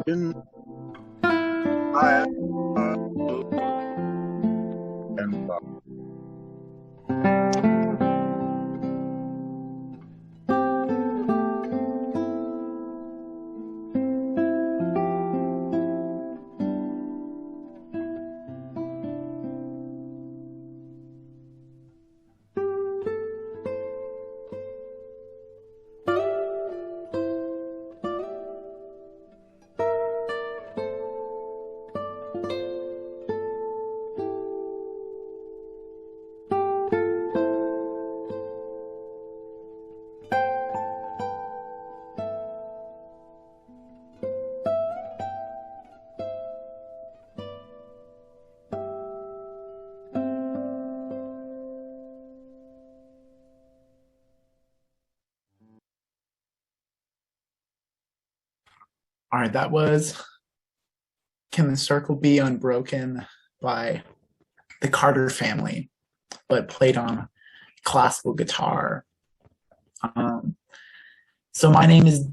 in my and All right, that was Can the Circle Be Unbroken by the Carter family, but played on classical guitar. Um, so my name is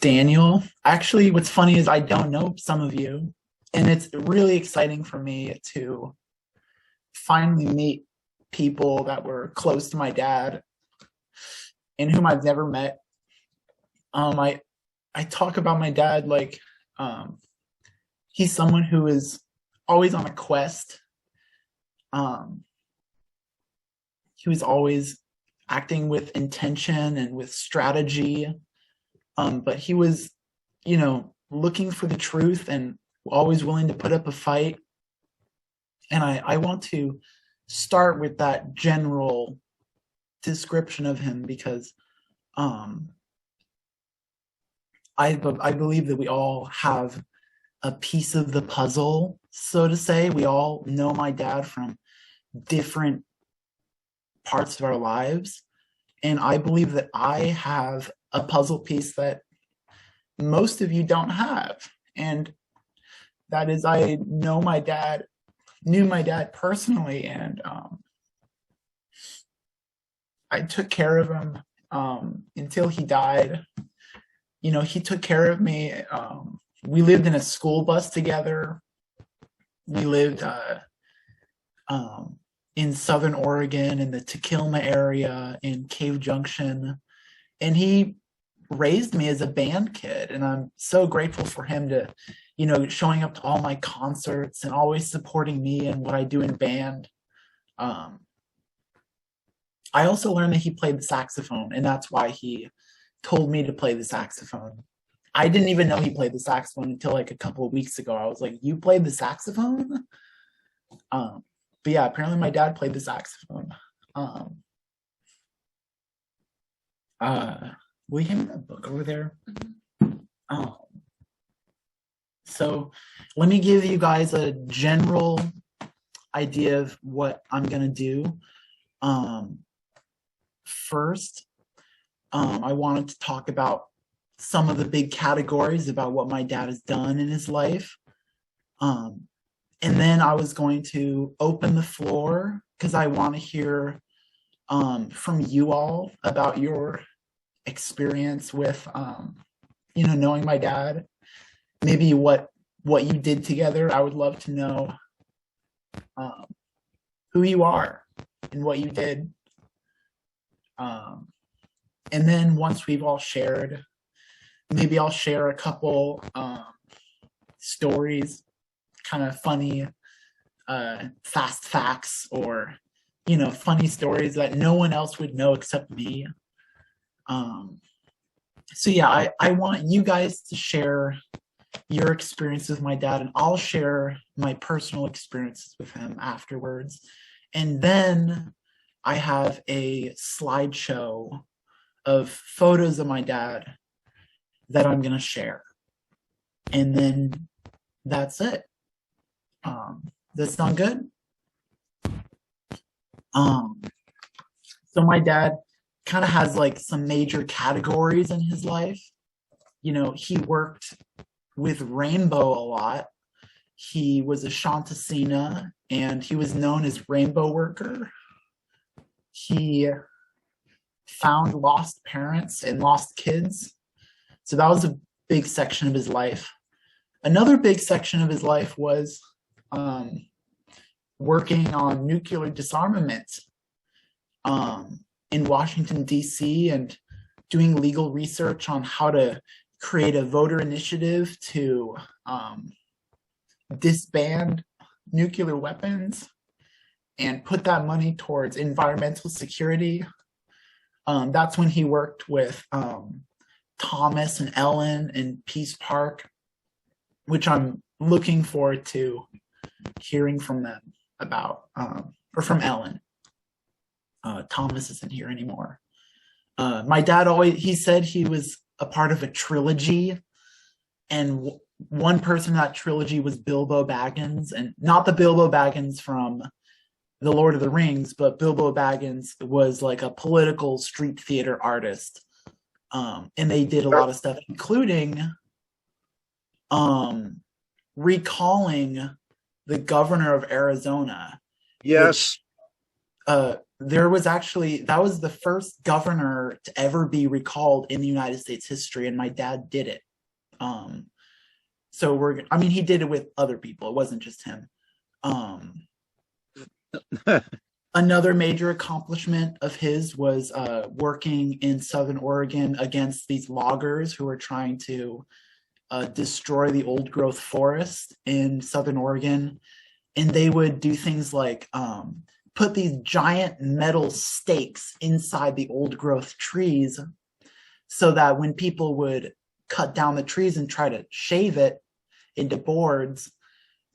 Daniel. Actually, what's funny is I don't know some of you, and it's really exciting for me to finally meet people that were close to my dad and whom I've never met. I talk about my dad like um, he's someone who is always on a quest. Um, he was always acting with intention and with strategy. But he was, looking for the truth and always willing to put up a fight. And I want to start with that general description of him because um, I believe that we all have a piece of the puzzle, so to say. We all know my dad from different parts of our lives. And I believe that I have a puzzle piece that most of you don't have. And that is, I knew my dad personally, and I took care of him until he died. He took care of me. We lived in a school bus together. We lived in Southern Oregon, in the Tequila area, in Cave Junction. And he raised me as a band kid. And I'm so grateful for him to, showing up to all my concerts and always supporting me and what I do in band. Um, I also learned that he played the saxophone, and that's why he told me to play the saxophone. I didn't even know he played the saxophone until like a couple of weeks ago. I was like, "You played the saxophone?" But yeah, apparently my dad played the saxophone. Um, uh, will you hand me that book over there? Um, so let me give you guys a general idea of what I'm gonna do. Um, First, I wanted to talk about some of the big categories about what my dad has done in his life. Um, and then I was going to open the floor because I want to hear from you all about your experience with, knowing my dad. Maybe what you did together. I would love to know um, who you are and what you did. Um, and then once we've all shared, maybe I'll share a couple stories, kind of funny, fast facts, or funny stories that no one else would know except me. Um, so yeah, I want you guys to share your experience with my dad, and I'll share my personal experiences with him afterwards. And then I have a slideshow of photos of my dad that I'm going to share. And then that's it. Does that sound good? Um, so my dad kind of has like some major categories in his life. He worked with Rainbow a lot. He was a Shantasina, and he was known as Rainbow Worker. He found lost parents and lost kids. So that was a big section of his life. Another big section of his life was working on nuclear disarmament in Washington, D.C., and doing legal research on how to create a voter initiative to disband nuclear weapons and put that money towards environmental security. That's when he worked with Thomas and Ellen in Peace Park, which I'm looking forward to hearing from them about, or from Ellen. Thomas isn't here anymore. My dad he said he was a part of a trilogy, and one person in that trilogy was Bilbo Baggins, and not the Bilbo Baggins from The Lord of the Rings, but Bilbo Baggins was like a political street theater artist. And they did a lot of stuff, including recalling the governor of Arizona. Yes. Which, that was the first governor to ever be recalled in the United States history, and my dad did it. He did it with other people. It wasn't just him. Another major accomplishment of his was working in Southern Oregon against these loggers who were trying to destroy the old growth forest in Southern Oregon. And they would do things like put these giant metal stakes inside the old growth trees so that when people would cut down the trees and try to shave it into boards,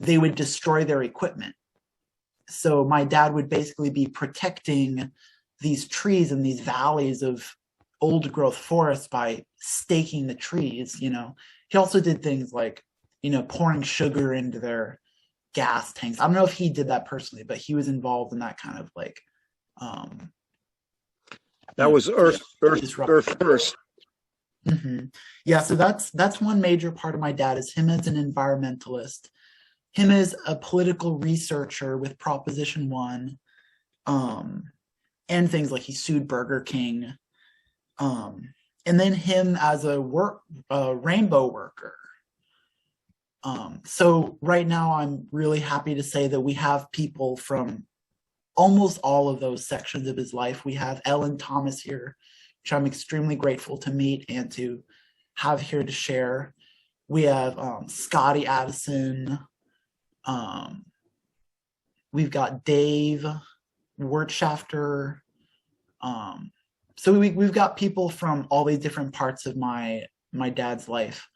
they would destroy their equipment. So my dad would basically be protecting these trees and these valleys of old growth forest by staking the trees. He also did things like, pouring sugar into their gas tanks. I don't know if he did that personally, but he was involved in that kind of like that was Earth first. Mm-hmm. Yeah, so that's one major part of my dad, is him as an environmentalist, him as a political researcher with Proposition 1, and things like he sued Burger King, and then him as a rainbow worker. So right now I'm really happy to say that we have people from almost all of those sections of his life. We have Ellen Thomas here, which I'm extremely grateful to meet and to have here to share. We have Scotty Addison. We've got Dave Wertschafter. So we've got people from all these different parts of my dad's life.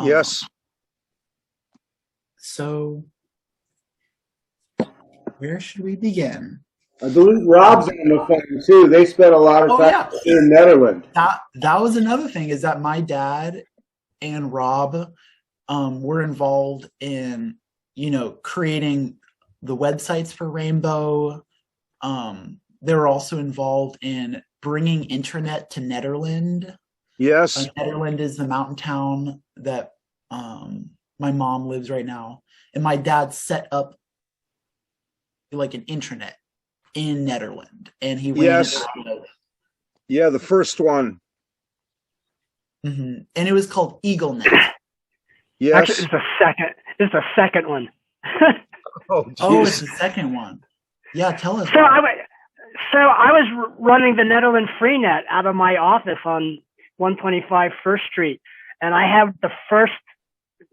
Yes. So where should we begin? I believe Rob's on the phone too. They spent a lot of time in the Netherlands. That was another thing, is that my dad and Rob were involved in, creating the websites for Rainbow. They were also involved in bringing internet to Nederland. Yes. Nederland is the mountain town that my mom lives right now. And my dad set up like an intranet in Nederland, and he ran it. Yeah, the first one. Mm-hmm. And it was called EagleNet. Yes. Actually, it's the second one. It's the second one. Yeah, tell us. So I was running the Netherlands Freenet out of my office on 125 First Street, and I have the first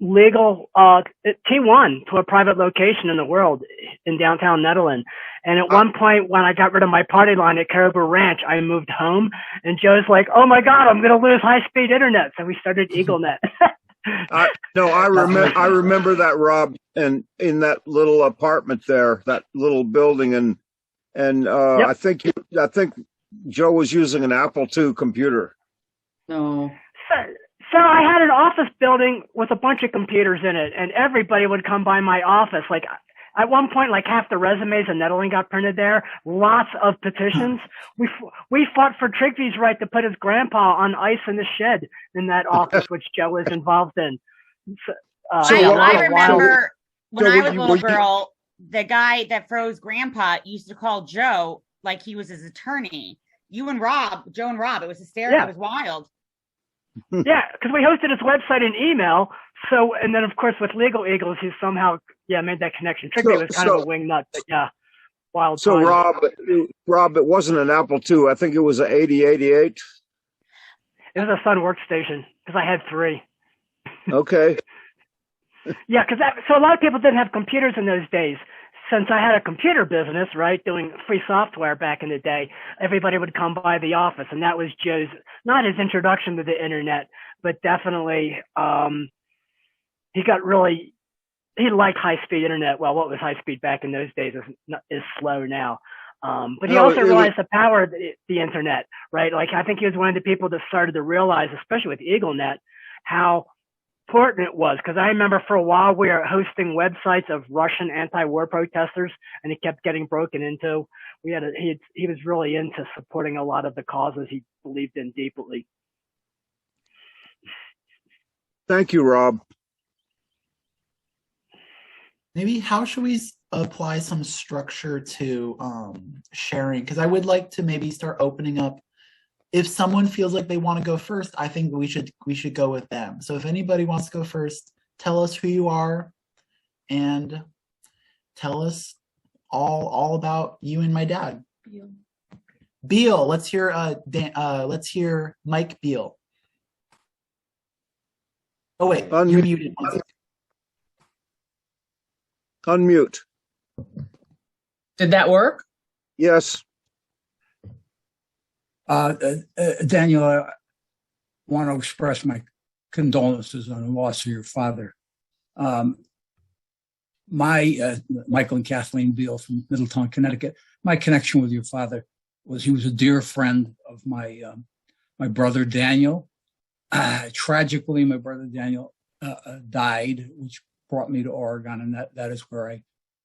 legal T1 to a private location in the world in downtown Netherlands. And at one point, when I got rid of my party line at Caribou Ranch, I moved home, and Joe's like, "Oh my God, I'm going to lose high-speed internet." So we started EagleNet. I remember that, Rob, and in that little apartment there, that little building, and yep. I think Joe was using an Apple II computer. No. So I had an office building with a bunch of computers in it, and everybody would come by my office. Like at one point, like half the resumes in Netherlands got printed there. Lots of petitions. We fought for Trygvie's right to put his grandpa on ice in the shed in that office, which Joe was involved in. I remember when I was a little girl, the guy that froze Grandpa used to call Joe like he was his attorney. Joe and Rob, it was hysterical. Yeah. It was wild. Yeah, because we hosted his website and email, So, and then of course with Legal Eagles, he somehow, made that connection. Trigby was kind of a wing nut, but wild. So time. Rob, it wasn't an Apple II. I think it was an 8088. It was a Sun workstation because I had 3. Okay. Yeah, so a lot of people didn't have computers in those days. Since I had a computer business, right, doing free software back in the day, everybody would come by the office, and that was Joe's, not his introduction to the internet, but definitely he liked high-speed internet. Well, what was high-speed back in those days is slow now. But he also realized the power of the internet, right? Like, I think he was one of the people that started to realize, especially with EagleNet, how important it was. Because I remember for a while we were hosting websites of Russian anti-war protesters, and it kept getting broken into. He was really into supporting a lot of the causes he believed in deeply. Thank you, Rob. Maybe how should we apply some structure to sharing? Because I would like to maybe start opening up. If someone feels like they want to go first, I think we should go with them. So if anybody wants to go first, tell us who you are and tell us all about you and my dad. Beal, let's hear Mike Beal. Oh wait, you're muted. Unmute. Did that work? Yes. Daniel, I want to express my condolences on the loss of your father. Michael and Kathleen Beal from Middletown, Connecticut. My connection with your father was he was a dear friend of my brother Daniel. Tragically, my brother Daniel died, which brought me to Oregon, and that is where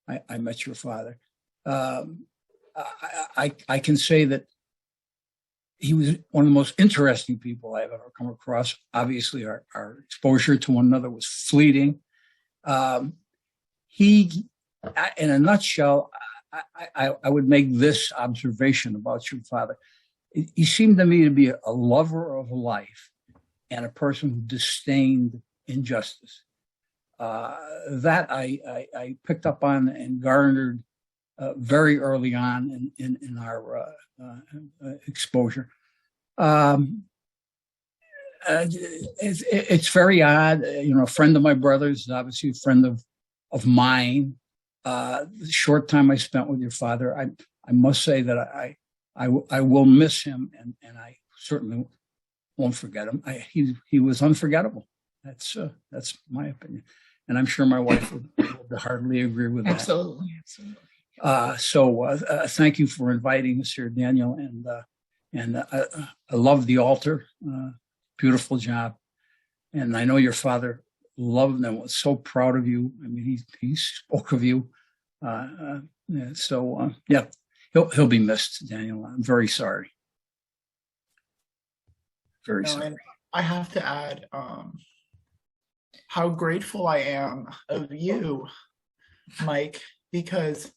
I met your father. I can say that he was one of the most interesting people I've ever come across. Obviously, our exposure to one another was fleeting. He, in a nutshell, I would make this observation about your father. He seemed to me to be a lover of life and a person who disdained injustice. That I picked up on and garnered very early on in our exposure. It's very odd. A friend of my brother's is obviously a friend of mine. The short time I spent with your father, I must say that I will miss him, and I certainly won't forget him. He was unforgettable. That's my opinion, and I'm sure my wife would hardly agree with that. Absolutely. So thank you for inviting us here, Daniel, and I love the altar. Beautiful job, and I know your father loved and was so proud of you. I mean, he spoke of you. He'll be missed, Daniel. I'm very sorry. Very sorry. I have to add how grateful I am of you, Mike, because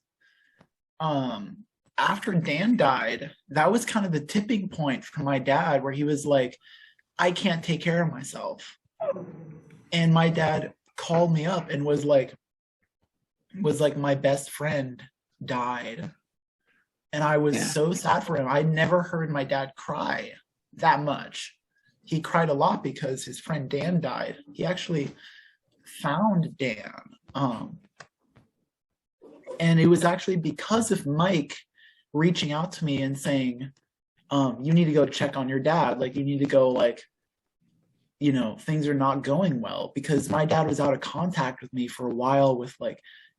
after Dan died, that was kind of the tipping point for my dad, where he was like, I can't take care of myself. And my dad called me up and was like, my best friend died. And I was so sad for him. I never heard my dad cry that much. He cried a lot because his friend Dan died. He actually found Dan. And it was actually because of Mike reaching out to me and saying, you need to go check on your dad. Like, you need to go, things are not going well. Because my dad was out of contact with me for a while with,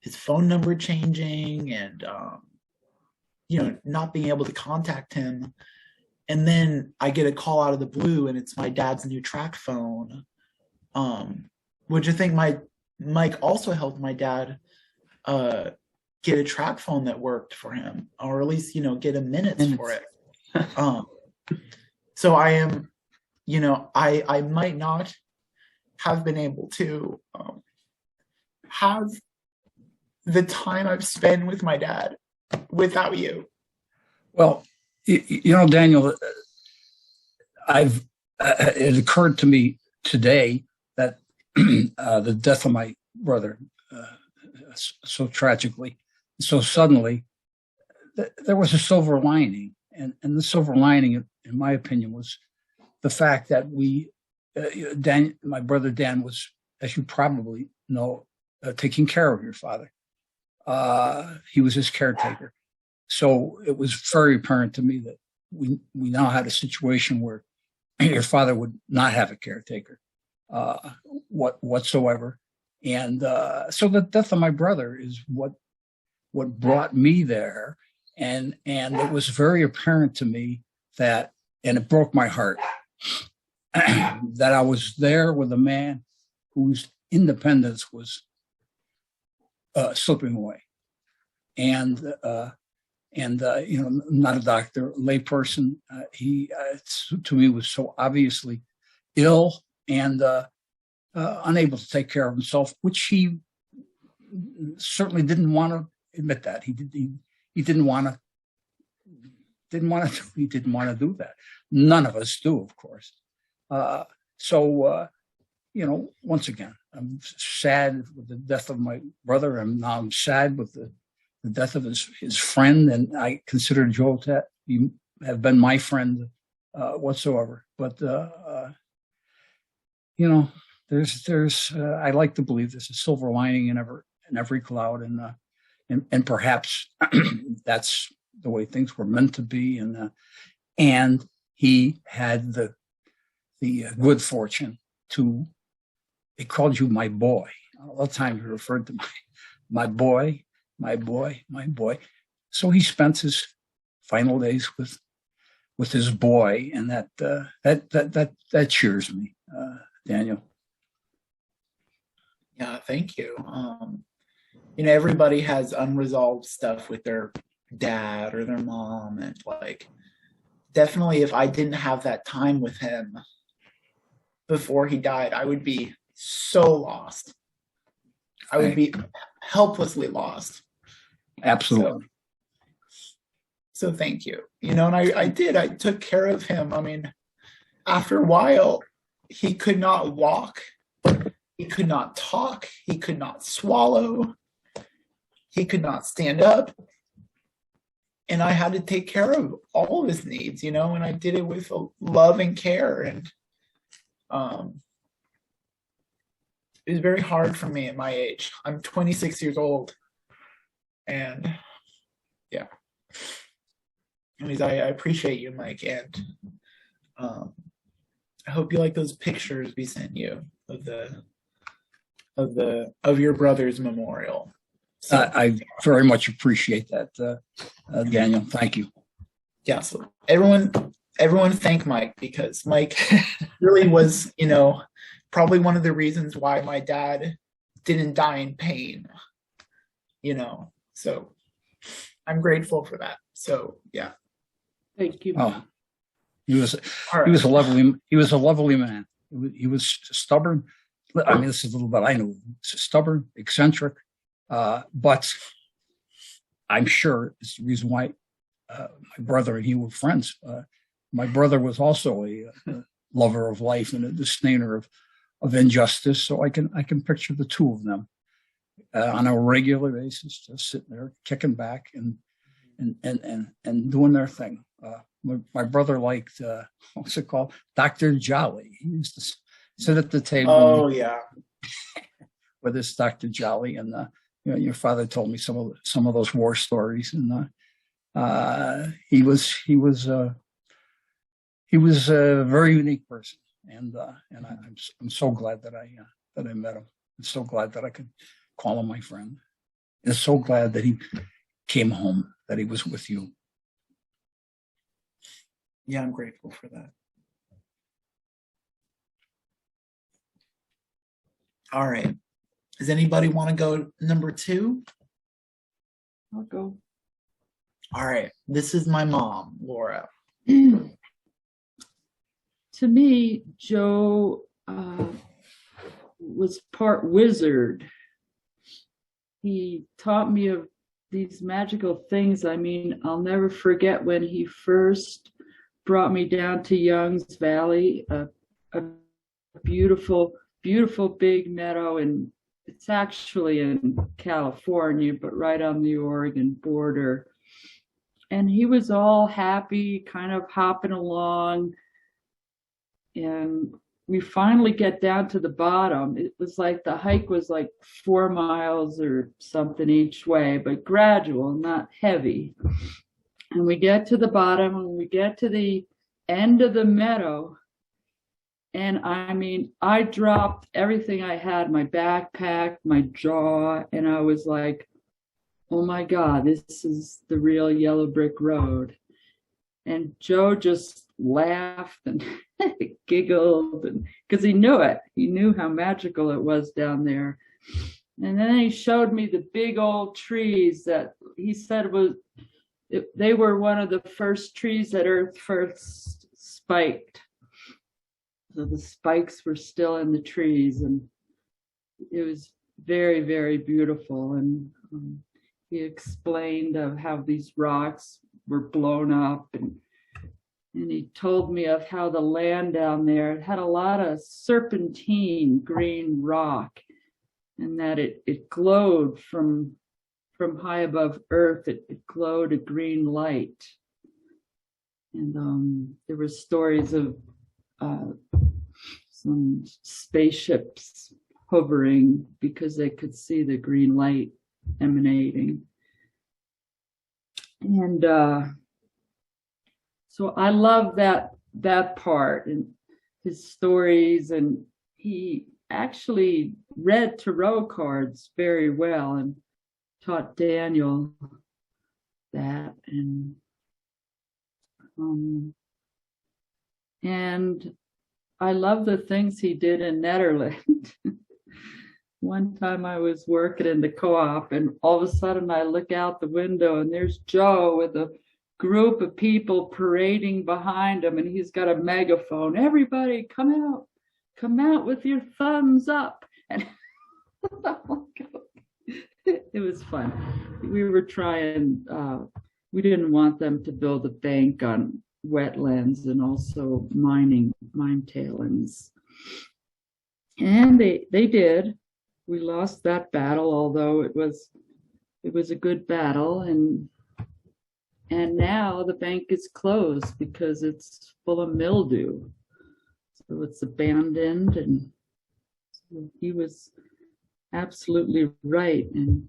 his phone number changing and, not being able to contact him. And then I get a call out of the blue, and it's my dad's new track phone, which I think Mike also helped my dad get a track phone that worked for him, or at least, get a minutes for it. So I am, I might not have been able to have the time I've spent with my dad without you. Well, Daniel, it occurred to me today that the death of my brother so tragically, so suddenly, there was a silver lining. And the silver lining, in my opinion, was the fact that my brother Dan was, as you probably know, taking care of your father. He was his caretaker. So it was very apparent to me that we now had a situation where your father would not have a caretaker whatsoever. And so the death of my brother is what brought me there. And it was very apparent to me that, and it broke my heart, that I was there with a man whose independence was slipping away. And not a doctor, a layperson. He, to me, was so obviously ill and unable to take care of himself, which he certainly didn't want to admit that. He didn't want to do that. None of us do, of course. Once again, I'm sad with the death of my brother, and now I'm sad with the death of his friend, and I consider Joe to have been my friend whatsoever. But there's I like to believe there's a silver lining in every cloud, and perhaps that's the way things were meant to be, and he had the good fortune to. He called you my boy. All the time he referred to my boy. My boy. So he spent his final days with his boy, and that cheers me, Daniel. Yeah, thank you. Everybody has unresolved stuff with their dad or their mom, and definitely if I didn't have that time with him before he died, I would be so lost. I would be helplessly lost. Absolutely. So thank you. And I took care of him. I mean, after a while, he could not walk. He could not talk. He could not swallow. He could not stand up. And I had to take care of all of his needs, and I did it with love and care. And it was very hard for me at my age. I'm 26 years old. And yeah. Anyways, I appreciate you, Mike. And I hope you like those pictures we sent you of your brother's memorial. So, I very much appreciate that, Daniel. Thank you. Yeah. So everyone thank Mike, because Mike really was, probably one of the reasons why my dad didn't die in pain, so I'm grateful for that. So yeah. Thank you. Oh, he was a lovely man. He was stubborn. I mean, this is a little bit I knew. Stubborn, eccentric, but I'm sure it's the reason why my brother and he were friends. My brother was also a lover of life and a disdainer of injustice. So I can picture the two of them on a regular basis, just sitting there kicking back and doing their thing. My brother liked what's it called, Dr. Jolly. He used to sit at the table. Oh yeah, with this Dr. Jolly, and your father told me some of those war stories, and he was a very unique person, and I'm so glad that I met him. I'm so glad that I could call him my friend, and so glad that he came home, that he was with you. Yeah, I'm grateful for that. All right. Does anybody want to go number 2? I'll go. All right. This is my mom, Laura. To me, Joe was part wizard. He taught me of these magical things. I mean, I'll never forget when he first brought me down to Young's Valley, a beautiful beautiful big meadow, and it's actually in California, but right on the Oregon border. And he was all happy, kind of hopping along. And we finally get down to the bottom. It was like the hike was like 4 miles or something each way, but gradual, not heavy. And we get to the bottom, and we get to the end of the meadow. And I mean, I dropped everything I had, my backpack, my jaw, and I was like, oh my God, this is the real yellow brick road. And Joe just laughed and giggled, and because he knew it. He knew how magical it was down there. And then he showed me the big old trees that he said they were one of the first trees that Earth first spiked. So the spikes were still in the trees, and it was very, very beautiful. And he explained of how these rocks were blown up, and he told me of how the land down there had a lot of serpentine green rock, and that it glowed from high above Earth. It glowed a green light. And there were stories of some spaceships hovering because they could see the green light emanating. And so I love that part and his stories. And he actually read tarot cards very well and taught Daniel that. And I love the things he did in Netherlands. One time I was working in the co-op, and all of a sudden I look out the window, and there's Joe with a group of people parading behind him, and he's got a megaphone. Everybody come out with your thumbs up. And it was fun. We were trying, we didn't want them to build a bank on wetlands and also mine tailings. And they did. We lost that battle, although it was a good battle, and now the bank is closed because it's full of mildew. So it's abandoned, and so he was absolutely right, and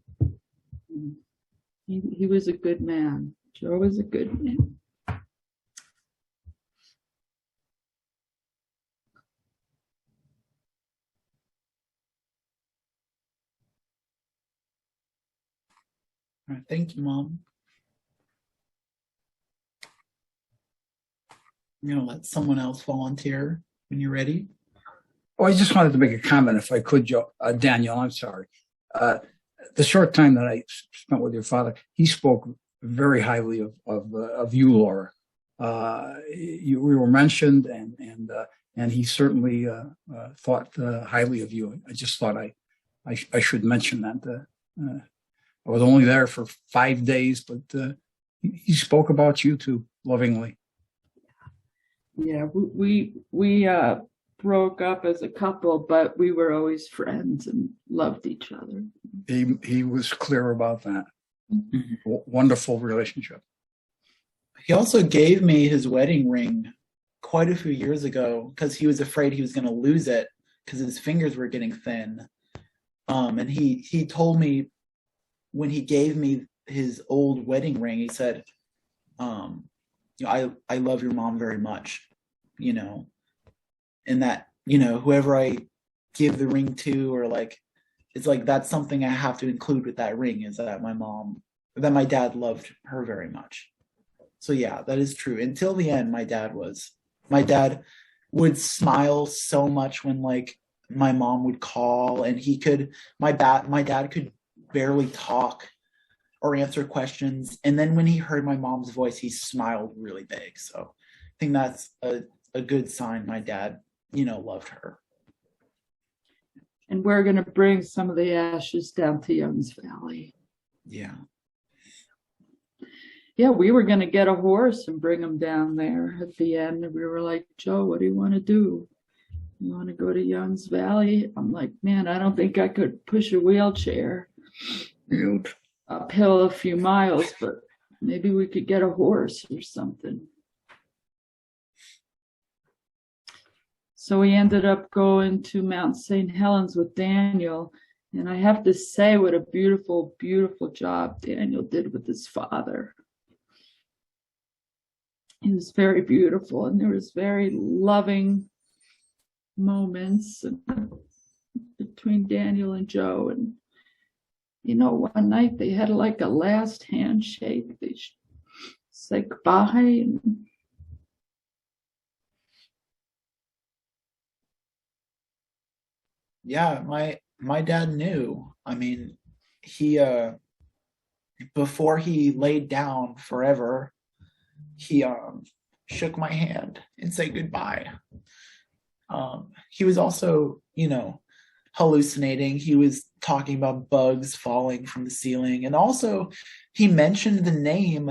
he was a good man. Joe was a good man. All right, thank you, Mom. I'm going to let someone else volunteer when you're ready. Oh, I just wanted to make a comment, if I could, Joe. Daniel, I'm sorry. The short time that I spent with your father, he spoke very highly of you, Laura. We were mentioned, and he certainly thought highly of you. I just thought I should mention that. I was only there for 5 days, but he spoke about you too, lovingly. Yeah, we broke up as a couple, but we were always friends and loved each other. He was clear about that. Mm-hmm. Wonderful relationship. He also gave me his wedding ring quite a few years ago because he was afraid he was going to lose it because his fingers were getting thin. And he told me when he gave me his old wedding ring, he said, I love your mom very much, and that, whoever I give the ring to, or it's like, that's something I have to include with that ring, is that my dad loved her very much. So yeah, that is true. Until the end, my dad would smile so much when my mom would call, and my dad could barely talk or answer questions. And then when he heard my mom's voice, he smiled really big. So I think that's a good sign my dad, loved her. And we're going to bring some of the ashes down to Young's Valley. Yeah. Yeah, we were going to get a horse and bring him down there at the end. And we were like, Joe, what do you want to do? You want to go to Young's Valley? I'm like, man, I don't think I could push a wheelchair uphill a few miles, but maybe we could get a horse or something. So we ended up going to Mount St. Helens with Daniel. And I have to say what a beautiful, beautiful job Daniel did with his father. He was very beautiful, and there was very loving moments between Daniel and Joe. And, you know, one night they had like a last handshake. They said goodbye. And yeah, my dad knew. I mean, he before he laid down forever, he shook my hand and said goodbye. He was also, you know, hallucinating. He was talking about bugs falling from the ceiling, and also he mentioned the name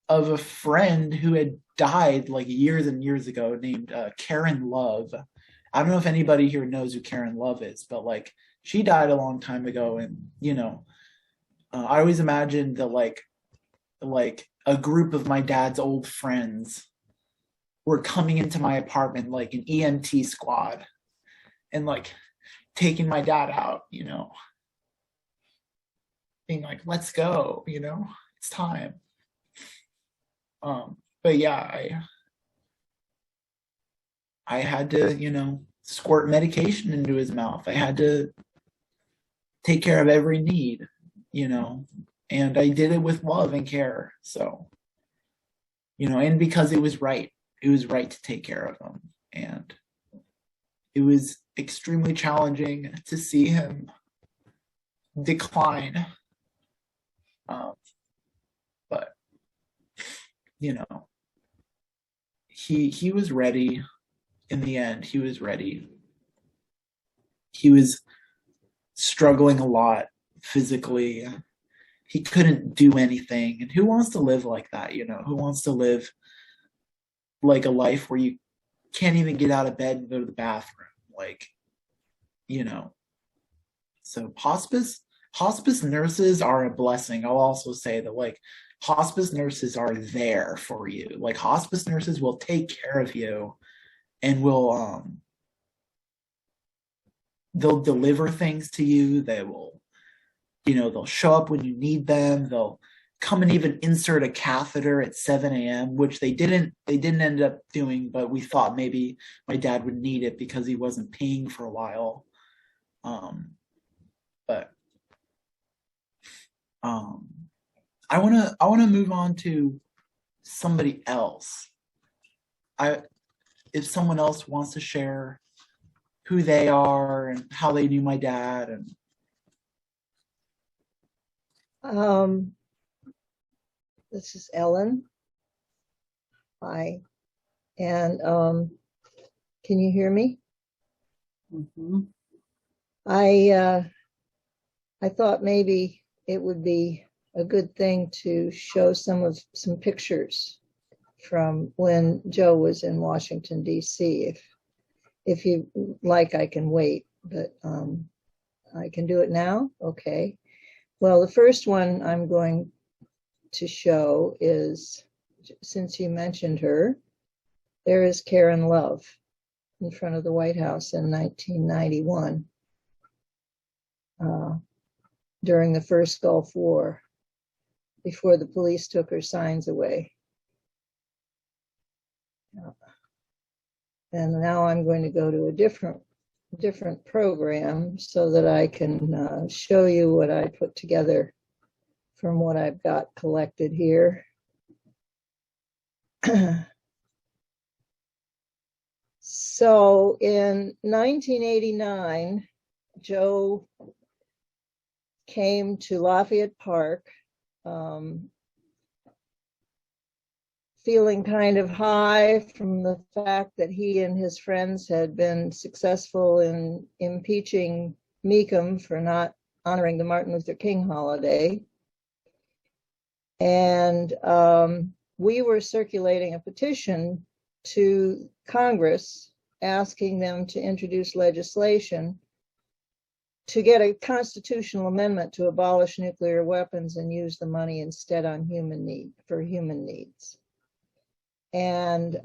of a friend who had died like years and years ago, named Karen Love. I don't know if anybody here knows who Karen Love is, but like she died a long time ago, and you know, I always imagined that like a group of my dad's old friends were coming into my apartment like an EMT squad and like taking my dad out, you know, being like, let's go, you know, it's time. But yeah, I had to, you know, squirt medication into his mouth. I had to take care of every need, you know, and I did it with love and care. So, you know, and because it was right to take care of him. And it was extremely challenging to see him decline. But, you know, he was ready. In the end, he was ready. He was struggling a lot physically. He couldn't do anything. And who wants to live like that, you know? Who wants to live like a life where you can't even get out of bed and go to the bathroom? Like, you know. So hospice nurses are a blessing. I'll also say that like hospice nurses are there for you. Like hospice nurses will take care of you and will they'll deliver things to you. They will, you know, they'll show up when you need them. They'll come and even insert a catheter at 7 a.m., which they didn't end up doing, but we thought maybe my dad would need it because he wasn't peeing for a while. But I wanna move on to somebody else. If someone else wants to share who they are and how they knew my dad. And this is Ellen. Hi. And can you hear me? mm-hmm. I thought maybe it would be a good thing to show some pictures from when Joe was in Washington, D.C. If you like, I can wait, but I can do it now. Okay. Well, the first one I'm going to show is, since you mentioned her, there is Karen Love in front of the White House in 1991 during the first Gulf War, before the police took her signs away. And now I'm going to go to a different program so that I can show you what I put together from what I've got collected here. So in 1989, Joe came to Lafayette Park, feeling kind of high from the fact that he and his friends had been successful in impeaching Meekum for not honoring the Martin Luther King holiday. And we were circulating a petition to Congress asking them to introduce legislation to get a constitutional amendment to abolish nuclear weapons and use the money instead on human needs. And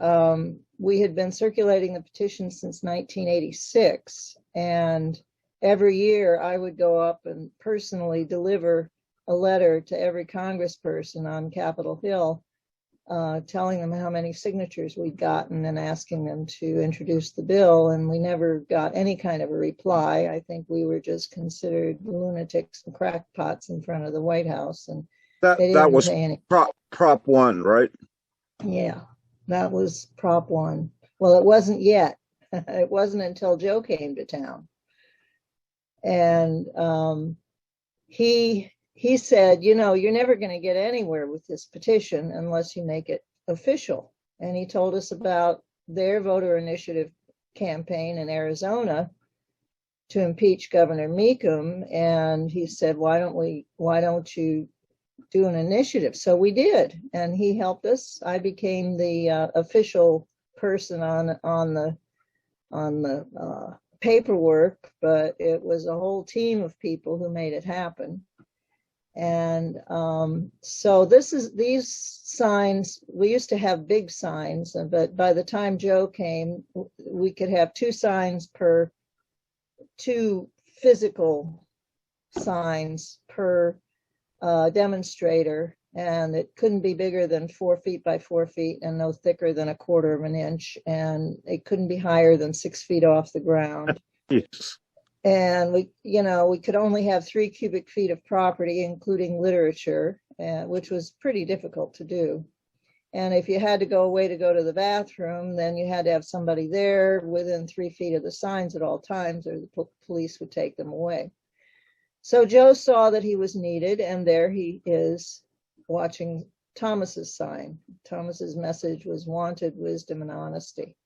we had been circulating the petition since 1986. And every year I would go up and personally deliver a letter to every congressperson on Capitol Hill, telling them how many signatures we'd gotten and asking them to introduce the bill. And we never got any kind of a reply. I think we were just considered lunatics and crackpots in front of the White House. And that was Prop 1, right? Yeah, that was Prop 1. Well, it wasn't yet. It wasn't until Joe came to town. And he said, you know, you're never going to get anywhere with this petition unless you make it official. And he told us about their voter initiative campaign in Arizona to impeach Governor Meekum. And he said, why don't you do an initiative? So we did. And he helped us. I became the official person on the paperwork, but it was a whole team of people who made it happen. And so these signs, we used to have big signs, but by the time Joe came, we could have two physical signs per demonstrator, and it couldn't be bigger than 4 feet by 4 feet and no thicker than 1/4 of an inch, and it couldn't be higher than 6 feet off the ground. Yes. And we could only have 3 cubic feet of property, including literature, which was pretty difficult to do. And if you had to go away to go to the bathroom, then you had to have somebody there within 3 feet of the signs at all times, or the police would take them away. So Joe saw that he was needed, and there he is watching Thomas's sign. Thomas's message was wanted wisdom and honesty.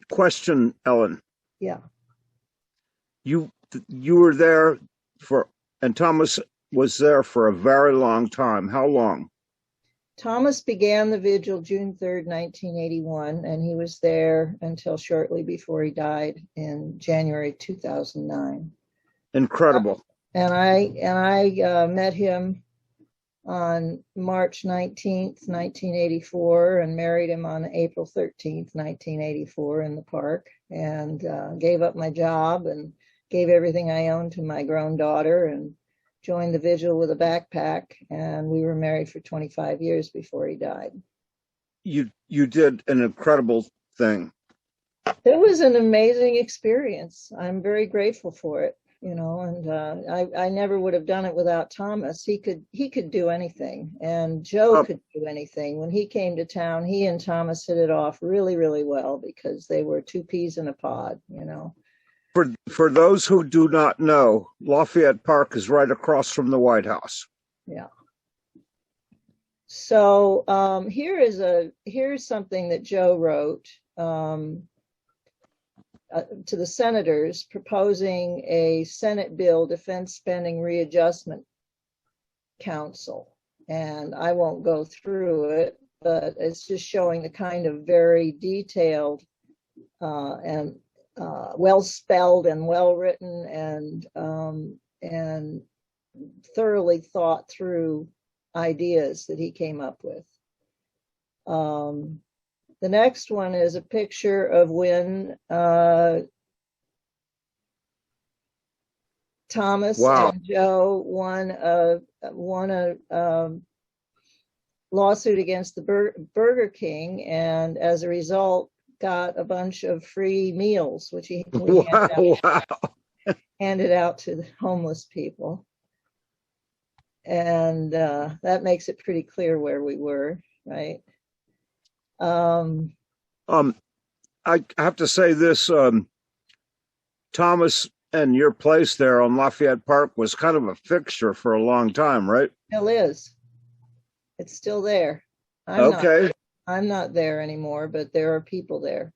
Question, Ellen. Yeah. You were there and Thomas was there for a very long time. How long? Thomas began the vigil June 3rd, 1981, and he was there until shortly before he died in January 2009. Incredible. And I met him on March 19th, 1984, and married him on April 13th, 1984 in the park, and gave up my job and gave everything I owned to my grown daughter and joined the vigil with a backpack. And we were married for 25 years before he died. You did an incredible thing. It was an amazing experience. I'm very grateful for it, and I never would have done it without Thomas. He could do anything, and Joe could do anything. When he came to town, he and Thomas hit it off really, really well because they were two peas in a pod, For those who do not know, Lafayette Park is right across from the White House. Yeah. So here's something that Joe wrote to the senators proposing a Senate bill, Defense Spending Readjustment Council. And I won't go through it, but it's just showing the kind of very detailed and well spelled and well written and thoroughly thought through ideas that he came up with. The next one is a picture of when Thomas and Joe won a lawsuit against the Burger King, and as a result got a bunch of free meals, which he handed out to the homeless people. And that makes it pretty clear where we were, right? I have to say this, Thomas and your place there on Lafayette Park was kind of a fixture for a long time, right? Still is. It's still there. I'm not there anymore, but there are people there.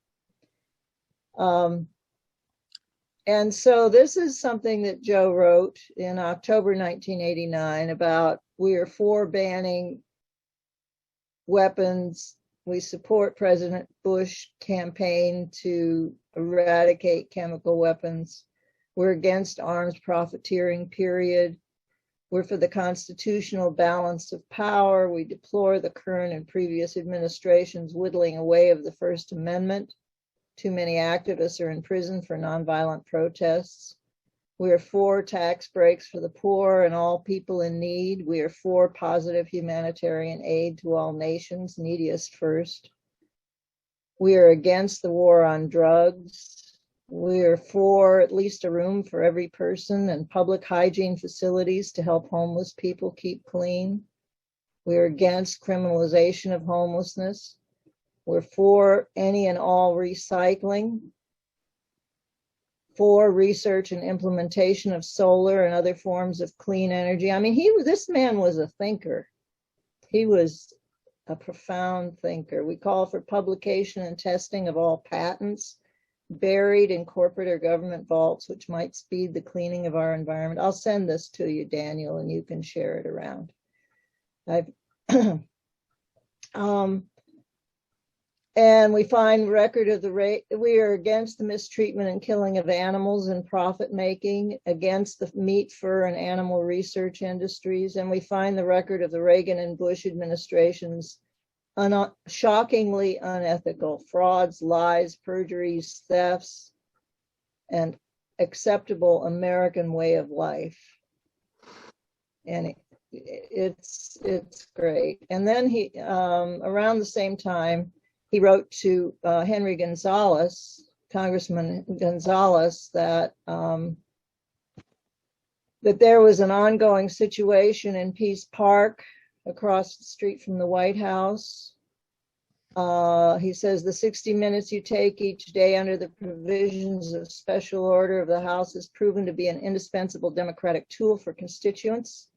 And so this is something that Joe wrote in October 1989 about we are for banning weapons We support President Bush campaign to eradicate chemical weapons. We're against arms profiteering, period. We're for the constitutional balance of power. We deplore the current and previous administration's whittling away of the First Amendment. Too many activists are in prison for nonviolent protests. We are for tax breaks for the poor and all people in need. We are for positive humanitarian aid to all nations, neediest first. We are against the war on drugs. We are for at least a room for every person and public hygiene facilities to help homeless people keep clean. We are against criminalization of homelessness. We're for any and all recycling, for research and implementation of solar and other forms of clean energy. I mean, this man was a thinker. He was a profound thinker. We call for publication and testing of all patents buried in corporate or government vaults, which might speed the cleaning of our environment. I'll send this to you, Daniel, and you can share it around. And we find record of we are against the mistreatment and killing of animals and profit making, against the meat, fur, and animal research industries. And we find the record of the Reagan and Bush administrations shockingly unethical frauds, lies, perjuries, thefts, and acceptable American way of life. And it's great. And then he, around the same time, he wrote to Henry Gonzalez, Congressman Gonzalez, that there was an ongoing situation in Peace Park across the street from the White House. He says the 60 minutes you take each day under the provisions of special order of the House has proven to be an indispensable democratic tool for constituents.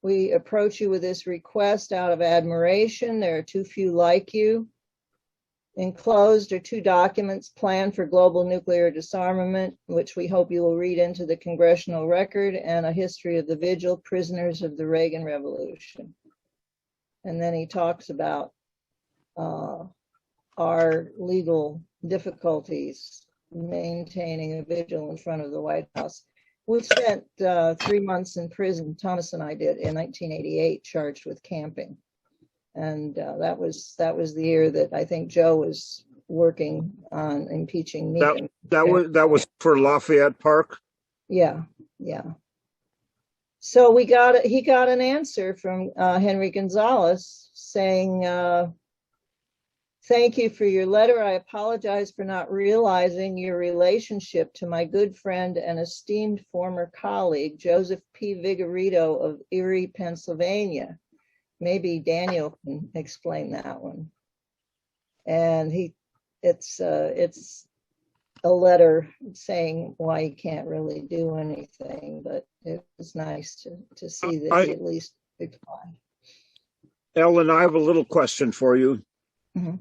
We approach you with this request out of admiration. There are too few like you. Enclosed are 2 documents planned for global nuclear disarmament, which we hope you will read into the congressional record, and a history of the vigil, prisoners of the Reagan Revolution. And then he talks about our legal difficulties maintaining a vigil in front of the White House. We spent 3 months in prison, Thomas and I did, in 1988, charged with camping. And that was the year that I think Joe was working on impeaching me. That was for Lafayette Park? Yeah. So he got an answer from Henry Gonzalez saying, thank you for your letter. I apologize for not realizing your relationship to my good friend and esteemed former colleague, Joseph P. Vigorito of Erie, Pennsylvania. Maybe Daniel can explain that one. And it's a letter saying why he can't really do anything, but it was nice to see that he at least replied. Ellen, I have a little question for you. Mm-hmm.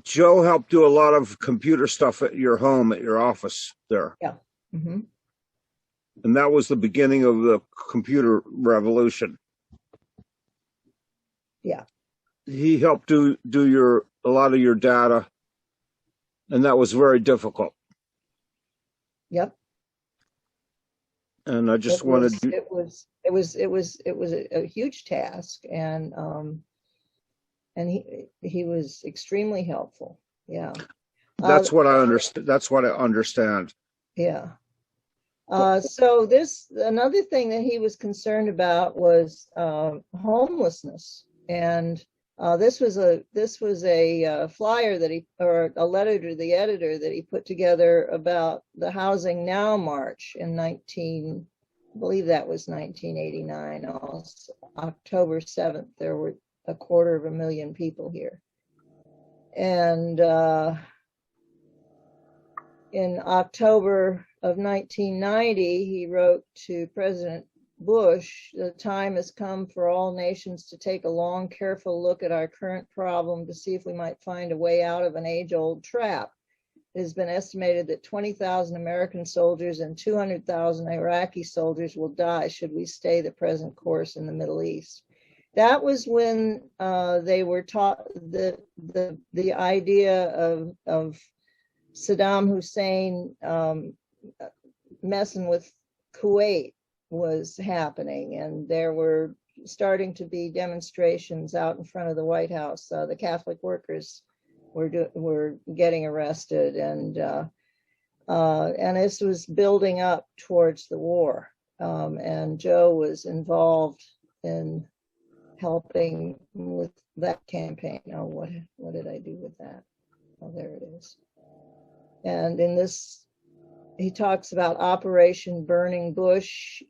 Joe helped do a lot of computer stuff at your home, at your office there. Yeah. Mm-hmm. And that was the beginning of the computer revolution. Yeah. He helped do a lot of your data, and that was very difficult. Yep. And I just wanted to... It was a huge task, and he was extremely helpful. Yeah. That's what I understand. That's what I understand. Yeah. So another thing that he was concerned about was homelessness, and this was a flyer or a letter to the editor that he put together about the Housing Now March in I believe that was 1989. Also, October 7th, there were 250,000 people here, and in October of 1990, he wrote to President Bush, "The time has come for all nations to take a long, careful look at our current problem to see if we might find a way out of an age-old trap. It has been estimated that 20,000 American soldiers and 200,000 Iraqi soldiers will die should we stay the present course in the Middle East." that was when they were taught the idea of Saddam Hussein messing with Kuwait was happening, and there were starting to be demonstrations out in front of the White House. The Catholic workers were getting arrested, and this was building up towards the war. And Joe was involved in helping with that campaign. Oh, what did I do with that? Oh, there it is. And in this, he talks about Operation Burning Bush,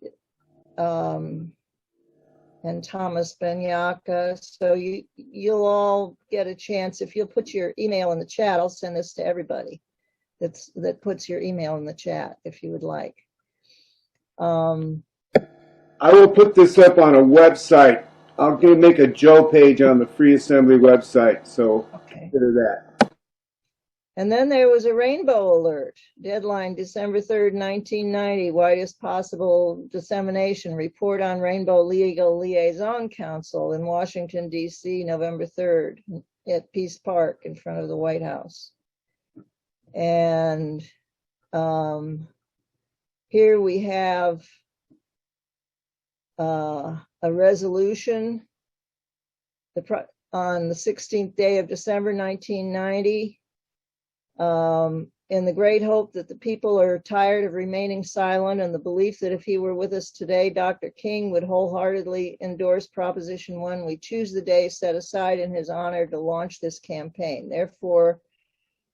and Thomas Benyaka. So you'll all get a chance. If you'll put your email in the chat, I'll send this to everybody that puts your email in the chat if you would like. I will put this up on a website. I'll make a Joe page on the Free Assembly website, so consider that. And then there was a rainbow alert. Deadline December 3rd, 1990. Widest possible dissemination. Report on Rainbow Legal Liaison Council in Washington, D.C., November 3rd at Peace Park in front of the White House. And here we have a resolution on the 16th day of December 1990. In the great hope that the people are tired of remaining silent, and the belief that if he were with us today, Dr. King would wholeheartedly endorse Proposition 1, we choose the day set aside in his honor to launch this campaign. Therefore,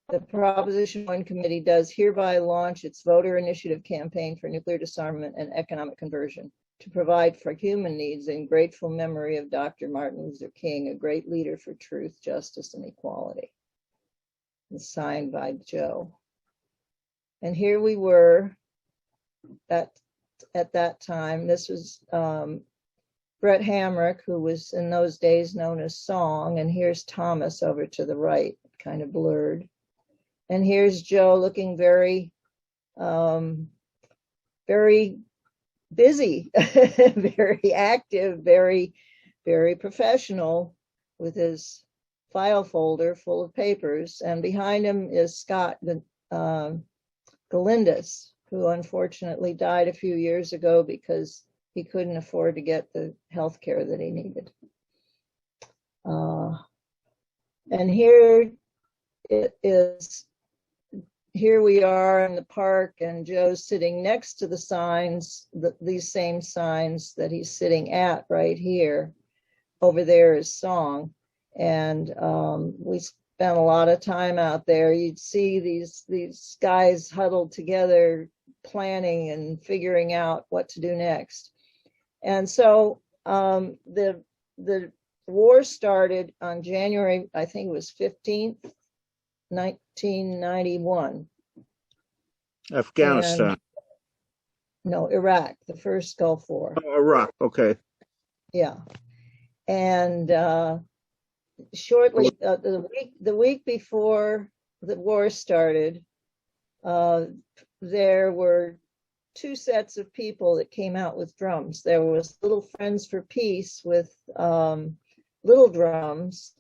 the Proposition 1 committee does hereby launch its voter initiative campaign for nuclear disarmament and economic conversion to provide for human needs in grateful memory of Dr. Martin Luther King, a great leader for truth, justice, and equality. It's signed by Joe. And here we were at that time. This was Brett Hamrick, who was in those days known as Song, and here's Thomas over to the right, kind of blurred. And here's Joe looking very, very busy, very active, very, very professional with his file folder full of papers. And behind him is Scott Galindis, who unfortunately died a few years ago because he couldn't afford to get the health care that he needed. And here it is. Here we are in the park, and Joe's sitting next to the signs, these same signs that he's sitting at right here. Over there is Song. And we spent a lot of time out there. You'd see these guys huddled together, planning and figuring out what to do next. And so the war started on January, I think it was 15th, 1991. Afghanistan. No, Iraq, the first Gulf War. Oh, Iraq, okay. Yeah. And shortly, the week before the war started, there were two sets of people that came out with drums. There was Little Friends for Peace with little drums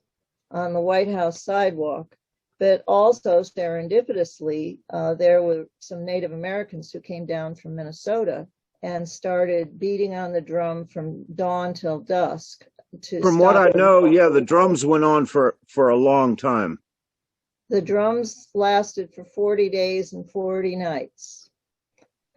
on the White House sidewalk, but also serendipitously, there were some Native Americans who came down from Minnesota and started beating on the drum from dawn till dusk. From what I know, yeah, the drums went on for a long time. The drums lasted for 40 days and 40 nights.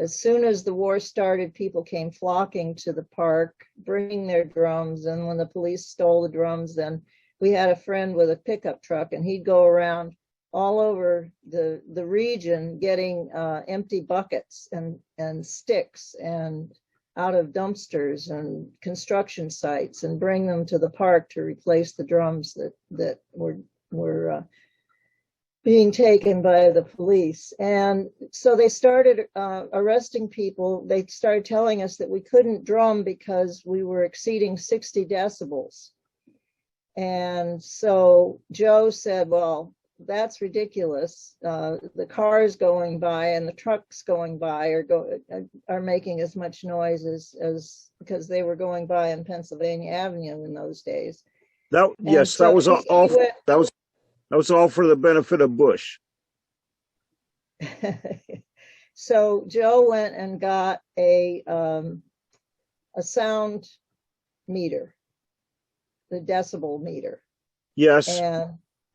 As soon as the war started, people came flocking to the park, bringing their drums. And when the police stole the drums, then we had a friend with a pickup truck, and he'd go around all over the region getting empty buckets and sticks and out of dumpsters and construction sites and bring them to the park to replace the drums that were being taken by the police. And so they started arresting people. They started telling us that we couldn't drum because we were exceeding 60 decibels. And so Joe said, well, that's ridiculous. The cars going by and the trucks going by are making as much noise as because they were going by on Pennsylvania Avenue in those days. That was all. That was all for the benefit of Bush. So Joe went and got a sound meter, the decibel meter. Yes.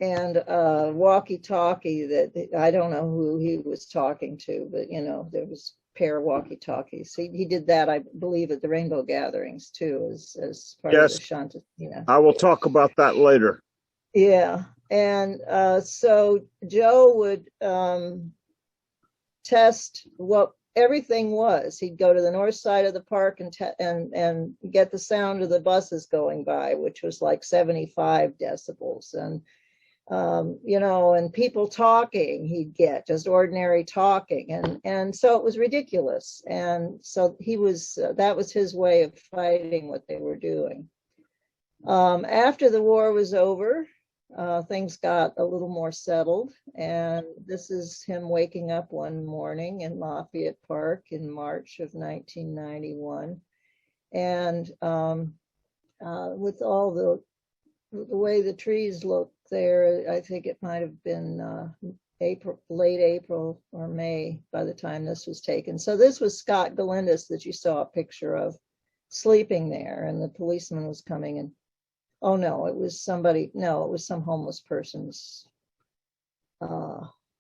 And a walkie-talkie that I don't know who he was talking to, but there was a pair of walkie-talkies. He did that, I believe, at the Rainbow Gatherings too, as part of the Shanta. I will talk about that later. Yeah, and so Joe would test what everything was. He'd go to the north side of the park and get the sound of the buses going by, which was like 75 decibels, and and people talking, he'd get just ordinary talking, and so it was ridiculous. And so he was that was his way of fighting what they were doing. After the war was over, things got a little more settled, and this is him waking up one morning in Lafayette Park in March of 1991, and with all the way the trees looked there, I think it might have been late April or May by the time this was taken. So this was Scott Galindis that you saw a picture of sleeping there, and the policeman was coming and oh no, it was some homeless person's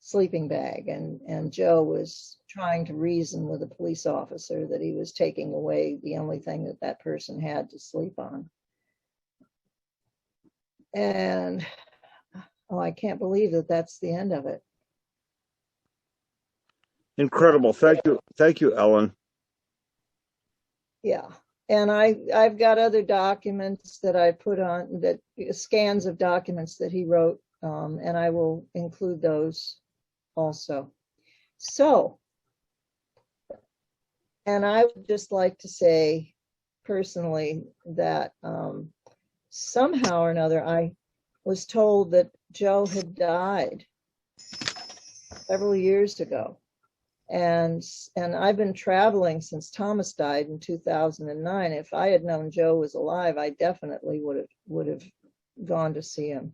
sleeping bag, and Joe was trying to reason with a police officer that he was taking away the only thing that person had to sleep on. And I can't believe that that's the end of it. Incredible. Thank you, Ellen. Yeah. And I've got other documents that I put on, that scans of documents that he wrote, and I will include those also. So, and I would just like to say personally that somehow or another I was told that Joe had died several years ago. And I've been traveling since Thomas died in 2009. If I had known Joe was alive, I definitely would have gone to see him.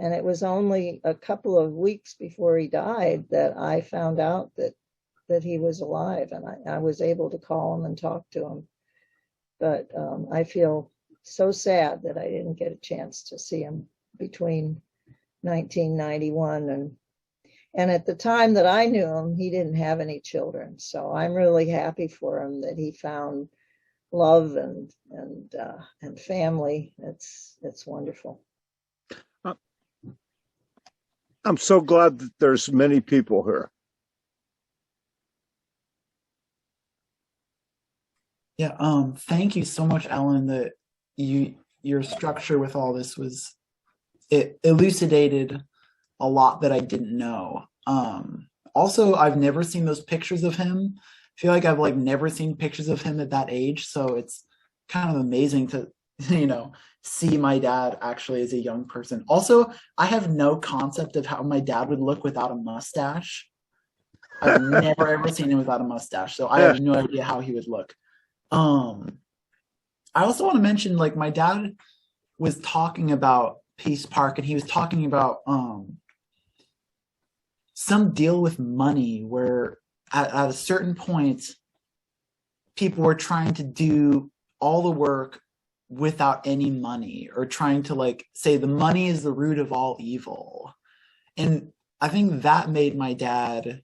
And it was only a couple of weeks before he died that I found out that he was alive, and I was able to call him and talk to him. But I feel so sad that I didn't get a chance to see him between 1991 and at the time that I knew him, he didn't have any children. So I'm really happy for him that he found love and family. It's wonderful. I'm so glad that there's many people here. Yeah, thank you so much, Ellen, that your structure with all this it elucidated a lot that I didn't know. Also, I've never seen those pictures of him. I feel like I've never seen pictures of him at that age, so it's kind of amazing to see my dad actually as a young person. Also, I have no concept of how my dad would look without a mustache. I've never ever seen him without a mustache, so I have no idea how he would look. I also want to mention, my dad was talking about Peace Park, and he was talking about some deal with money where at a certain point, people were trying to do all the work without any money, or trying to say the money is the root of all evil. And I think that made my dad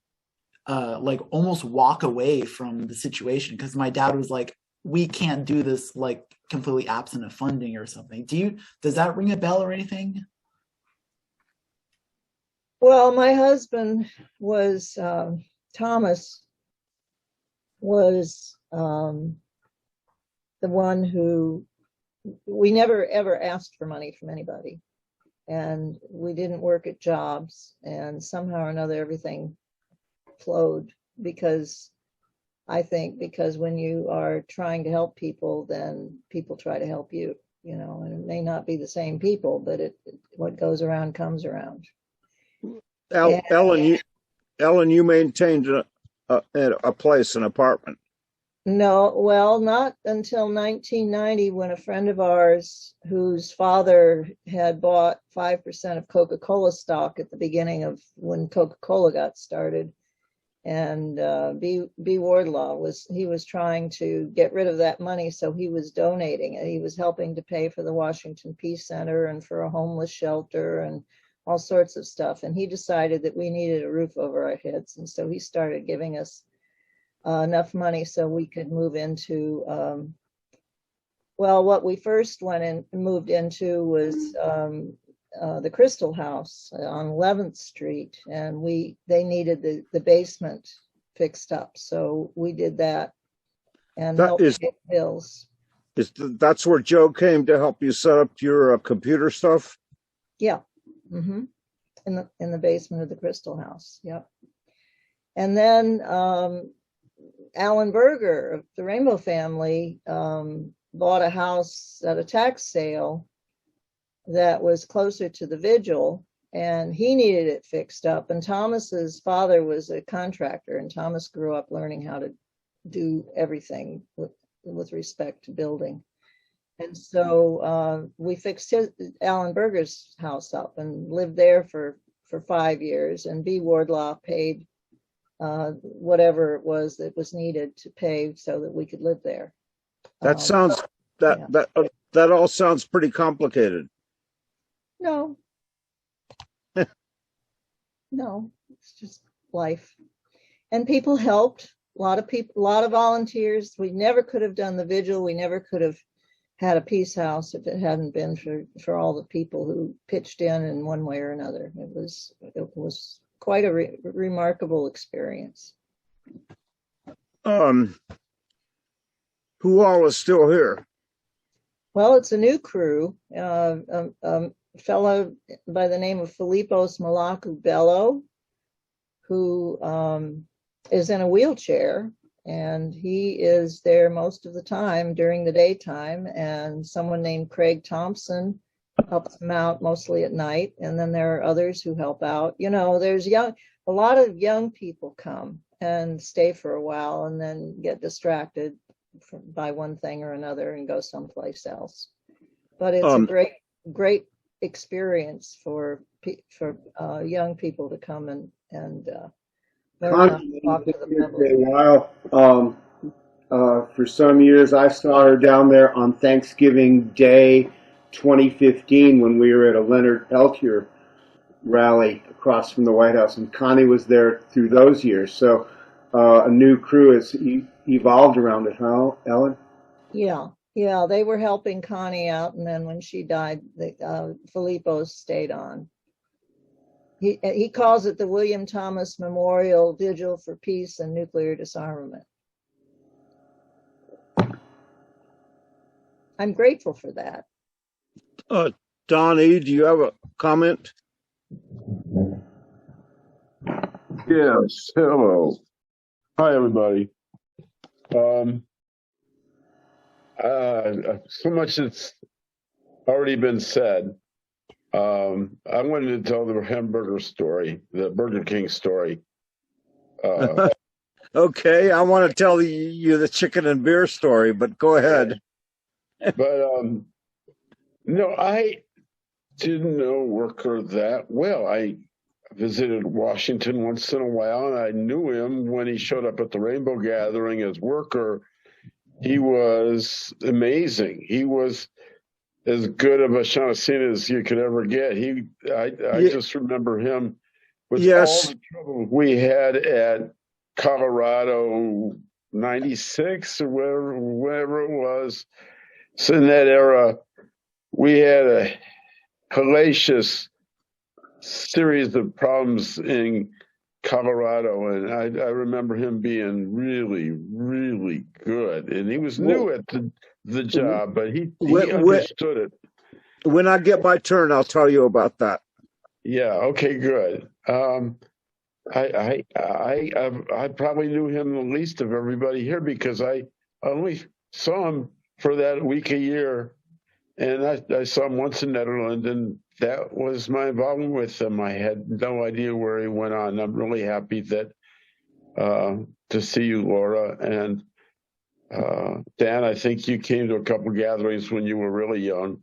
almost walk away from the situation, because my dad was like, we can't do this completely absent of funding or something. Does that ring a bell or anything? Well, my husband was Thomas was the one who, we never ever asked for money from anybody, and we didn't work at jobs, and somehow or another everything flowed, because when you are trying to help people, then people try to help you, and it may not be the same people, but what goes around comes around. And- Ellen, you maintained a place, an apartment. No, well, not until 1990 when a friend of ours whose father had bought 5% of Coca-Cola stock at the beginning of when Coca-Cola got started. And B. Wardlaw was trying to get rid of that money, so he was donating it. He was helping to pay for the Washington Peace Center and for a homeless shelter and all sorts of stuff. And he decided that we needed a roof over our heads, and so he started giving us enough money so we could move into, well, what we first moved into was the Crystal House on 11th Street, and they needed the basement fixed up, so we did that and helped pay bills. That's where Joe came to help you set up your computer stuff? Yeah. Mm-hmm. In the basement of the Crystal House. Yep. And then Alan Berger of the Rainbow family bought a house at a tax sale that was closer to the Vigil, and he needed it fixed up. And Thomas's father was a contractor, and Thomas grew up learning how to do everything with respect to building. And so we fixed Alan Berger's house up and lived there for 5 years, and B. Wardlaw paid whatever it was that was needed to pay so that we could live there. That sounds that all sounds pretty complicated. No. No, it's just life. And people helped. A lot of volunteers. We never could have done the Vigil. We never could have had a peace house if it hadn't been for all the people who pitched in one way or another. It was quite a remarkable experience. Who all is still here? Well, it's a new crew. A fellow by the name of Filipos Malaku Bello, who is in a wheelchair, and he is there most of the time during the daytime, and someone named Craig Thompson helps him out mostly at night, and then there are others who help out. There's a lot of young people come and stay for a while and then get distracted by one thing or another and go someplace else. But it's a great experience for young people to come and learn how to walk to the pebbles. While for some years, I saw her down there on Thanksgiving Day 2015 when we were at a Leonard Peltier rally across from the White House, and Connie was there through those years. So a new crew has evolved around it, huh, Ellen? Yeah, they were helping Connie out, and then when she died, Filippo stayed on. He calls it the William Thomas Memorial Vigil for Peace and Nuclear Disarmament. I'm grateful for that. Donnie, do you have a comment? Yes, hello. Hi, everybody. So much that's already been said. I wanted to tell the hamburger story, the Burger King story. Okay, I want to tell you the chicken and beer story, but go ahead. But no, I didn't know Worker that well. I visited Washington once in a while, and I knew him when he showed up at the Rainbow Gathering as Worker. He was amazing. He was as good of a Shaughnessy as you could ever get. I just remember him with all the trouble we had at Colorado 96 or whatever it was. So in that era, we had a hellacious series of problems in Colorado, and I remember him being really, really good. And he was new at the job, but he understood it. When I get my turn, I'll tell you about that. Yeah. Okay. Good. I probably knew him the least of everybody here because I only saw him for that week a year, and I saw him once in Netherlands and that was my involvement with him. I had no idea where he went on. I'm really happy that to see you, Laura. And Dan, I think you came to a couple gatherings when you were really young,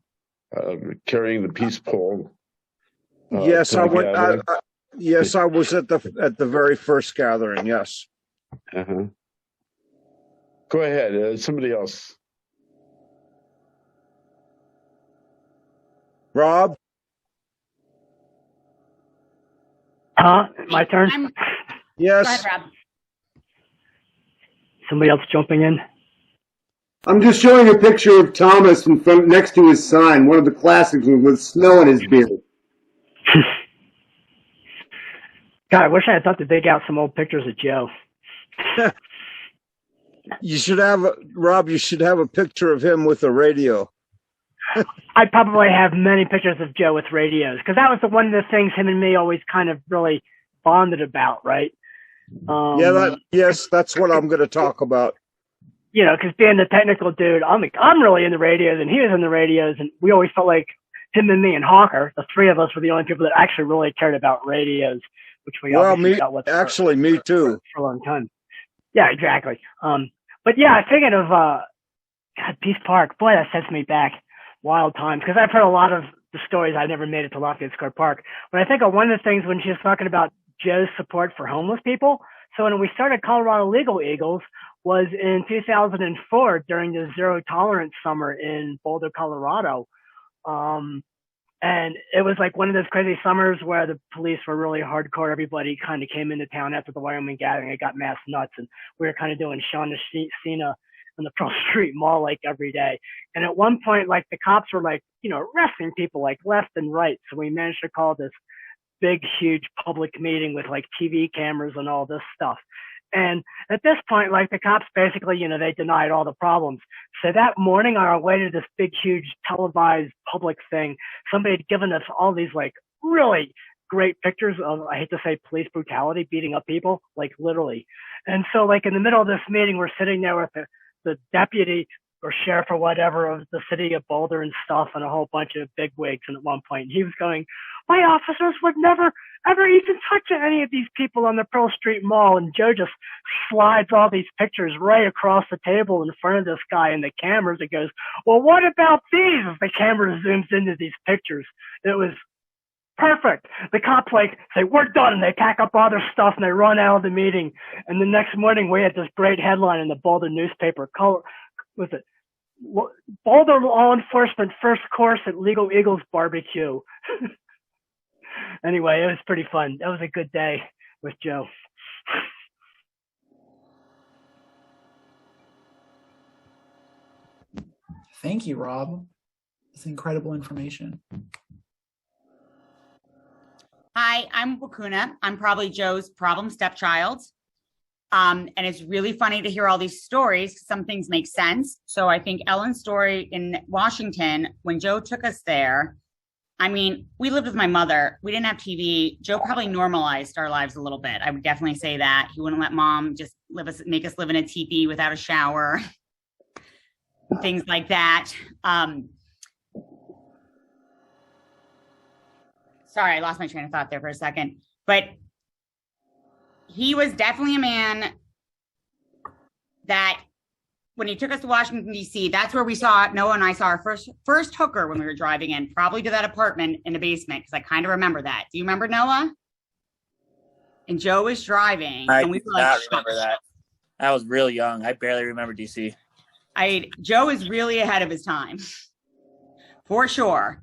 carrying the peace pole. Yes, I went. Yes, I was at the very first gathering. Yes. Uh-huh. Go ahead. Somebody else. Rob. My turn. Yes. Go ahead, Rob. Somebody else jumping in. I'm just showing a picture of Thomas in front, next to his sign, one of the classics with snow in his beard. God, I wish I had thought to dig out some old pictures of Joe. You should have, Rob, you should have a picture of him with a radio. I probably have many pictures of Joe with radios, because that was one of the things him and me always kind of really bonded about, right? Yes, that's what I'm going to talk about. You know, because being the technical dude, I'm really in the radios, and he was in the radios, and we always felt like him and me and Hawker, the three of us, were the only people that actually really cared about radios, which we obviously dealt with. Actually, me too. For a long time. Yeah, exactly. But yeah, thinking of God, Peace Park, boy, that sets me back wild times, because I've heard a lot of the stories. I never made it to Lafayette Square Park. When I think of one of the things when she was talking about Joe's support for homeless people, so when we started Colorado Legal Eagles was in 2004 during the Zero Tolerance Summer in Boulder, Colorado. And it was like one of those crazy summers where the police were really hardcore. Everybody kind of came into town after the Wyoming gathering. It got mass nuts, and we were kind of doing Shauna Cena in the Pearl Street Mall like every day. And at one point, like the cops were like, you know, arresting people like left and right. So we managed to call this big, huge public meeting with like TV cameras and all this stuff. And at this point, like the cops basically, you know, they denied all the problems. So that morning on our way to this big, huge televised public thing, somebody had given us all these like really great pictures of, I hate to say, police brutality, beating up people, like literally. And so like in the middle of this meeting, we're sitting there with the deputy or sheriff or whatever of the city of Boulder and stuff, and a whole bunch of bigwigs. And at one point he was going, my officers would never, ever even touch any of these people on the Pearl Street Mall. And Joe just slides all these pictures right across the table in front of this guy and the cameras. It goes, well, what about these? As the camera zooms into these pictures. It was perfect. The cops like say, we're done. And they pack up all their stuff and they run out of the meeting. And the next morning we had this great headline in the Boulder newspaper. Boulder law enforcement first course at Legal Eagles barbecue. Anyway, it was pretty fun. That was a good day with Joe. Thank you, Rob. It's incredible information. Hi, I'm Wahkuna. I'm probably Joe's problem stepchild. And it's really funny to hear all these stories. Some things make sense. So I think Ellen's story in Washington, when Joe took us there, I mean, we lived with my mother. We didn't have TV. Joe probably normalized our lives a little bit. I would definitely say that. He wouldn't let mom just make us live in a teepee without a shower, things like that. Sorry, I lost my train of thought there for a second. But he was definitely a man that when he took us to Washington, D.C., that's where we saw, Noah and I saw our first hooker when we were driving in, probably to that apartment in the basement, because I kind of remember that. Do you remember, Noah? And Joe was driving. I and we do were like, not remember that. I was real young. I barely remember D.C. Joe is really ahead of his time, for sure.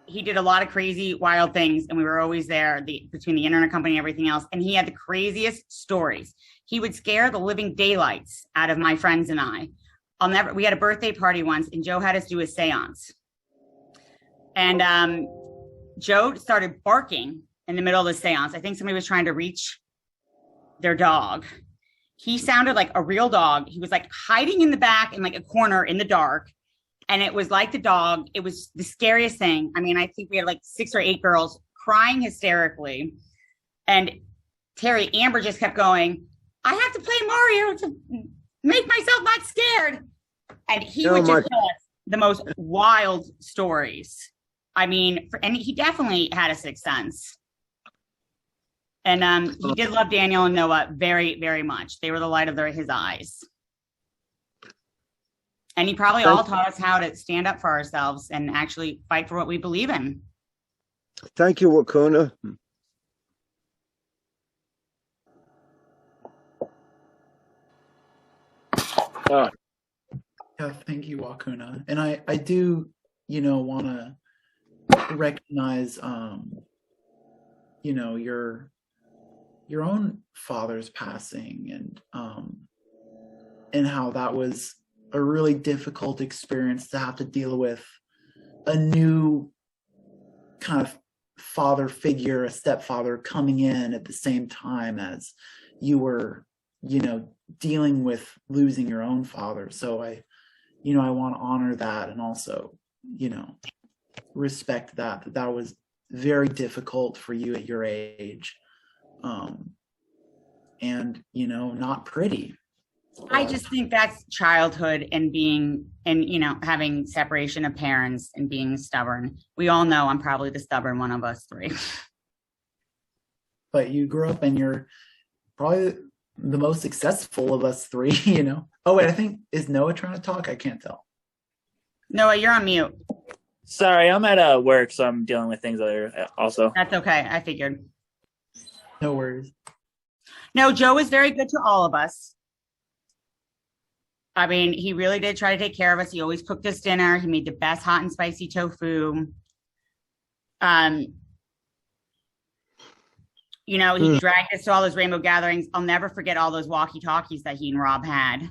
He did a lot of crazy, wild things, and we were always there between the internet company and everything else. And he had the craziest stories. He would scare the living daylights out of my friends and I. We had a birthday party once, and Joe had us do a seance. And Joe started barking in the middle of the seance. I think somebody was trying to reach their dog. He sounded like a real dog. He was like hiding in the back in like a corner in the dark. And it was like the dog. It was the scariest thing. I mean, I think we had like 6 or 8 girls crying hysterically. And Amber just kept going, I have to play Mario to make myself not scared. And he would just tell us, the most wild stories. I mean, and he definitely had a sixth sense. And he did love Daniel and Noah very, very much. They were the light of his eyes. And he probably all taught us how to stand up for ourselves and actually fight for what we believe in. Thank you, Wahkuna. Yeah, thank you, Wahkuna. And I do, want to recognize, your own father's passing and how that was a really difficult experience to have to deal with a new kind of father figure, a stepfather coming in at the same time as you were, dealing with losing your own father. So I want to honor that and also, respect that was very difficult for you at your age. And, not pretty. I just think that's childhood and having separation of parents and being stubborn. We all know I'm probably the stubborn one of us three. But you grew up and you're probably the most successful of us three, Oh, wait, I think, is Noah trying to talk? I can't tell. Noah, you're on mute. Sorry, I'm at work, so I'm dealing with things there also. That's okay. I figured. No worries. No, Joe was very good to all of us. I mean, he really did try to take care of us. He always cooked us dinner. He made the best hot and spicy tofu. He dragged us to all those rainbow gatherings. I'll never forget all those walkie-talkies that he and Rob had.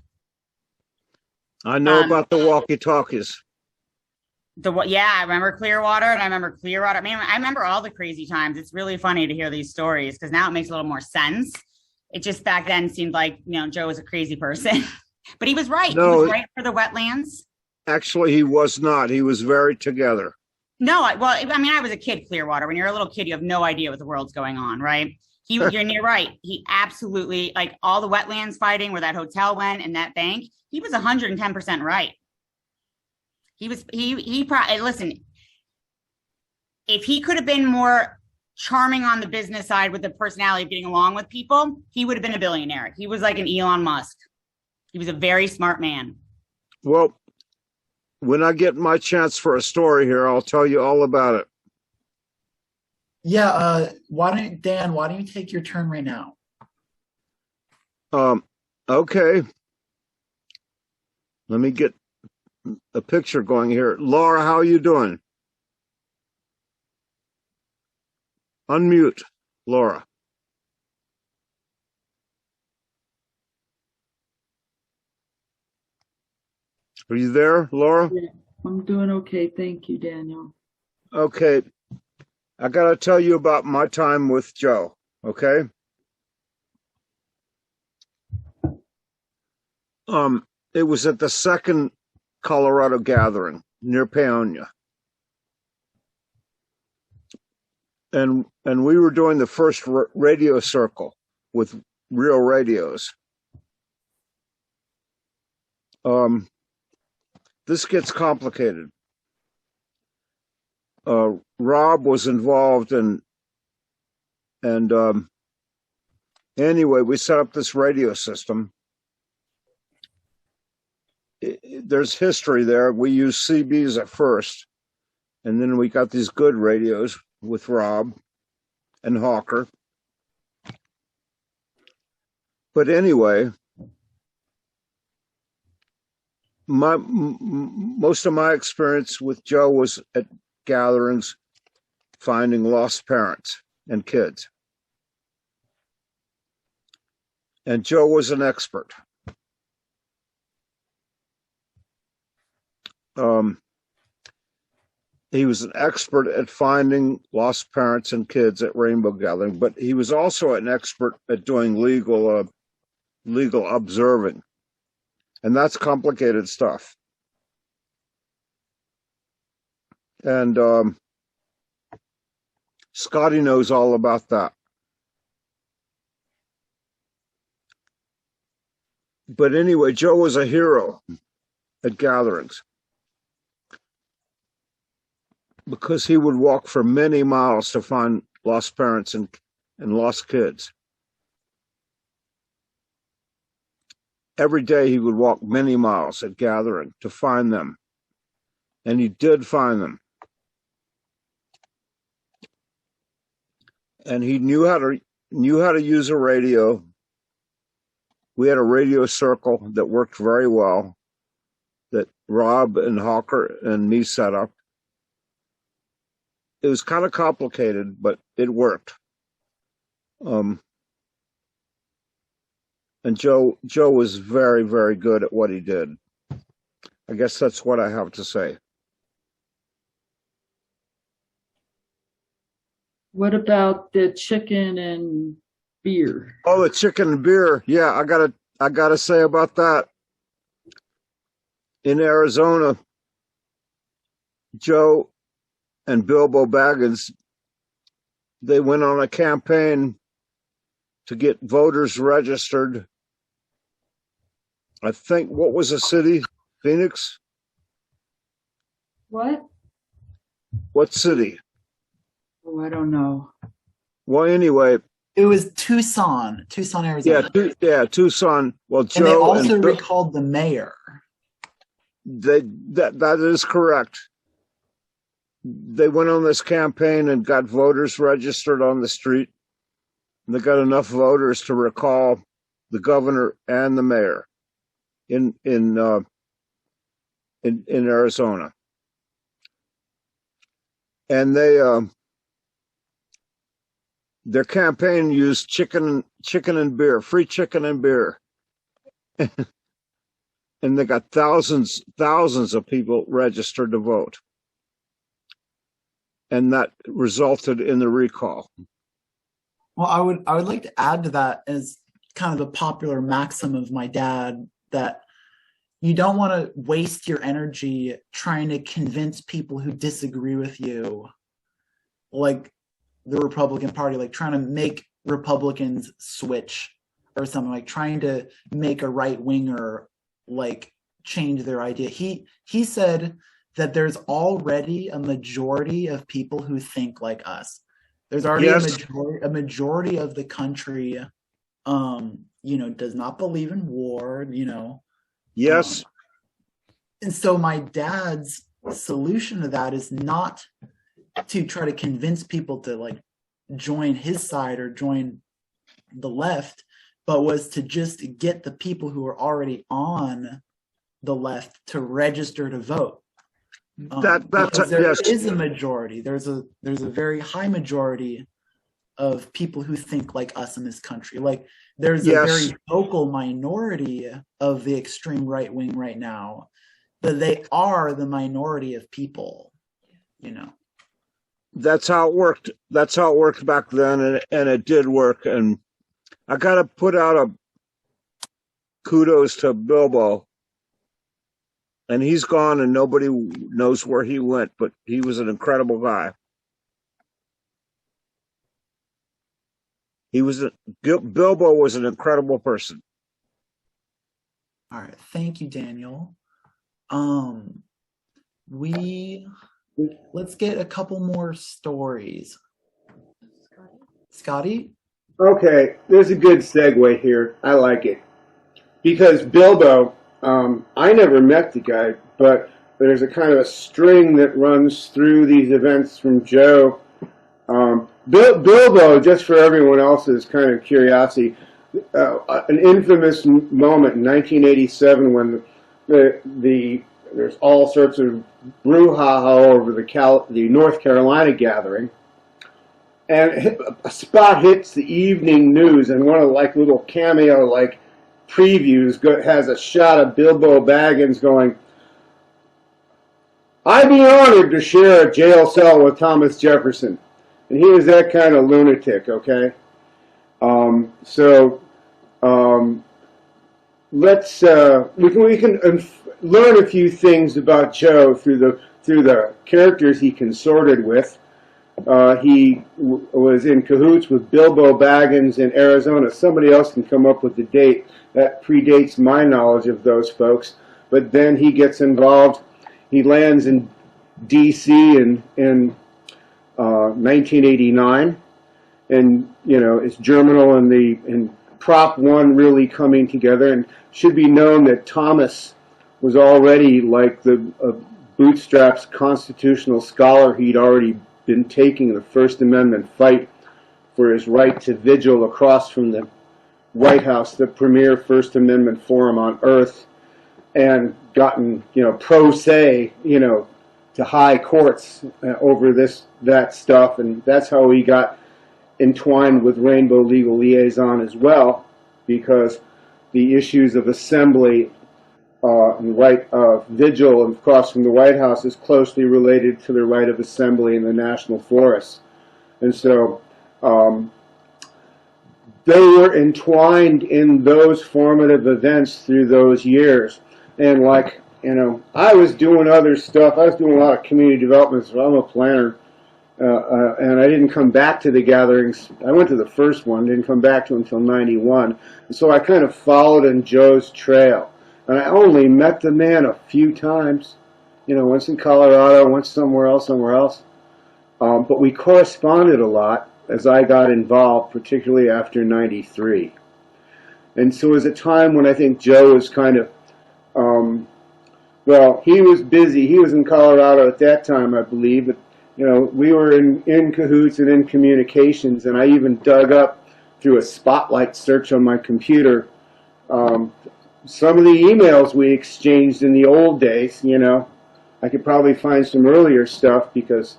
I know about the walkie-talkies. I remember Clearwater, and I remember Clearwater. I mean, I remember all the crazy times. It's really funny to hear these stories because now it makes a little more sense. It just back then seemed like, Joe was a crazy person. But he was right. No, he was right for the wetlands. Actually, he was not. He was very together. No, I was a kid, Clearwater. When you're a little kid, you have no idea what the world's going on, right? You're right. He absolutely, like all the wetlands fighting where that hotel went and that bank, he was 110% right. He probably, listen, if he could have been more charming on the business side with the personality of getting along with people, he would have been a billionaire. He was like an Elon Musk. He was a very smart man. Well, when I get my chance for a story here, I'll tell you all about it. Yeah, why don't you take your turn right now? Okay. Let me get a picture going here. Laura, how are you doing? Unmute, Laura. Are you there, Laura? Yeah, I'm doing okay. Thank you, Daniel. Okay. I got to tell you about my time with Joe, okay? It was at the second Colorado gathering near Paonia. And we were doing the first radio circle with real radios. This gets complicated. Rob was involved and anyway, we set up this radio system. There's history there. We used CBs at first, and then we got these good radios with Rob and Hawker. But anyway, most of my experience with Joe was at gatherings finding lost parents and kids. And Joe was an expert. He was an expert at finding lost parents and kids at rainbow gathering, but he was also an expert at doing legal observing. And that's complicated stuff. And Scotty knows all about that. But anyway, Joe was a hero at gatherings. because he would walk for many miles to find lost parents and lost kids. Every day he would walk many miles at gathering to find them. And he did find them. And he knew how to use a radio. We had a radio circle that worked very well, that Rob and Hawker and me set up. It was kind of complicated, but it worked. And Joe was very, very good at what he did. I guess that's what I have to say. What about the chicken and beer? Oh, the chicken and beer. Yeah, I gotta say about that. In Arizona, Joe and Bilbo Baggins, they went on a campaign to get voters registered. I think, what was the city? Phoenix? What? What city? Oh, I don't know. Well, anyway. It was Tucson, Arizona. Yeah, Tucson. Well, Joe and they also recalled the mayor. That is correct. They went on this campaign and got voters registered on the street. And they got enough voters to recall the governor and the mayor in Arizona. And their campaign used chicken and beer, free chicken and beer. And they got thousands of people registered to vote. And that resulted in the recall. Well, I would like to add to that as kind of the popular maxim of my dad, that you don't want to waste your energy trying to convince people who disagree with you, like the Republican Party, like trying to make Republicans switch or something, like trying to make a right-winger like change their idea. He said that there's already a majority of people who think like us. There's already a majority of the country, does not believe in war, Yes. And so my dad's solution to that is not to try to convince people to like join his side or join the left, but was to just get the people who are already on the left to register to vote. There is a majority. There's a very high majority of people who think like us in this country. Like there's a very vocal minority of the extreme right wing right now, but they are the minority of people, That's how it worked. That's how it worked back then, and it did work. And I got to put out a kudos to Bilbo. And he's gone, and nobody knows where he went, but he was an incredible guy. Bilbo was an incredible person. All right, thank you, Daniel. Let's get a couple more stories. Scotty? Okay, there's a good segue here. I like it. Because Bilbo, I never met the guy, but there's a kind of a string that runs through these events from Joe. Bilbo, just for everyone else's kind of curiosity, an infamous moment in 1987 when there's all sorts of brouhaha over the North Carolina gathering, and a spot hits the evening news, and one of the little cameo previews has a shot of Bilbo Baggins going, "I'd be honored to share a jail cell with Thomas Jefferson." And he was that kind of lunatic, okay? We can learn a few things about Joe through the characters he consorted with. He was in cahoots with Bilbo Baggins in Arizona. Somebody else can come up with the date. That predates my knowledge of those folks. But then he gets involved. He lands in D.C. in 1989, and it's germinal in Prop 1 really coming together. And should be known that Thomas was already like the bootstraps constitutional scholar. He'd already been taking the First Amendment fight for his right to vigil across from the White House, the premier First Amendment forum on earth, and gotten, pro se, to high courts over that stuff. And that's how he got entwined with Rainbow Legal Liaison as well, because the issues of assembly and right of vigil and across from the White House is closely related to the right of assembly in the national forests. And so they were entwined in those formative events through those years. And I was doing other stuff. I was doing a lot of community development, so I'm a planner. And I didn't come back to the gatherings. I went to the first one, didn't come back to until 91. And so I kind of followed in Joe's trail. And I only met the man a few times, once in Colorado, once somewhere else. But we corresponded a lot as I got involved, particularly after 93. And so it was a time when I think Joe was kind of, he was busy. He was in Colorado at that time, I believe. But, we were in cahoots and in communications. And I even dug up through a spotlight search on my computer some of the emails we exchanged in the old days. I could probably find some earlier stuff because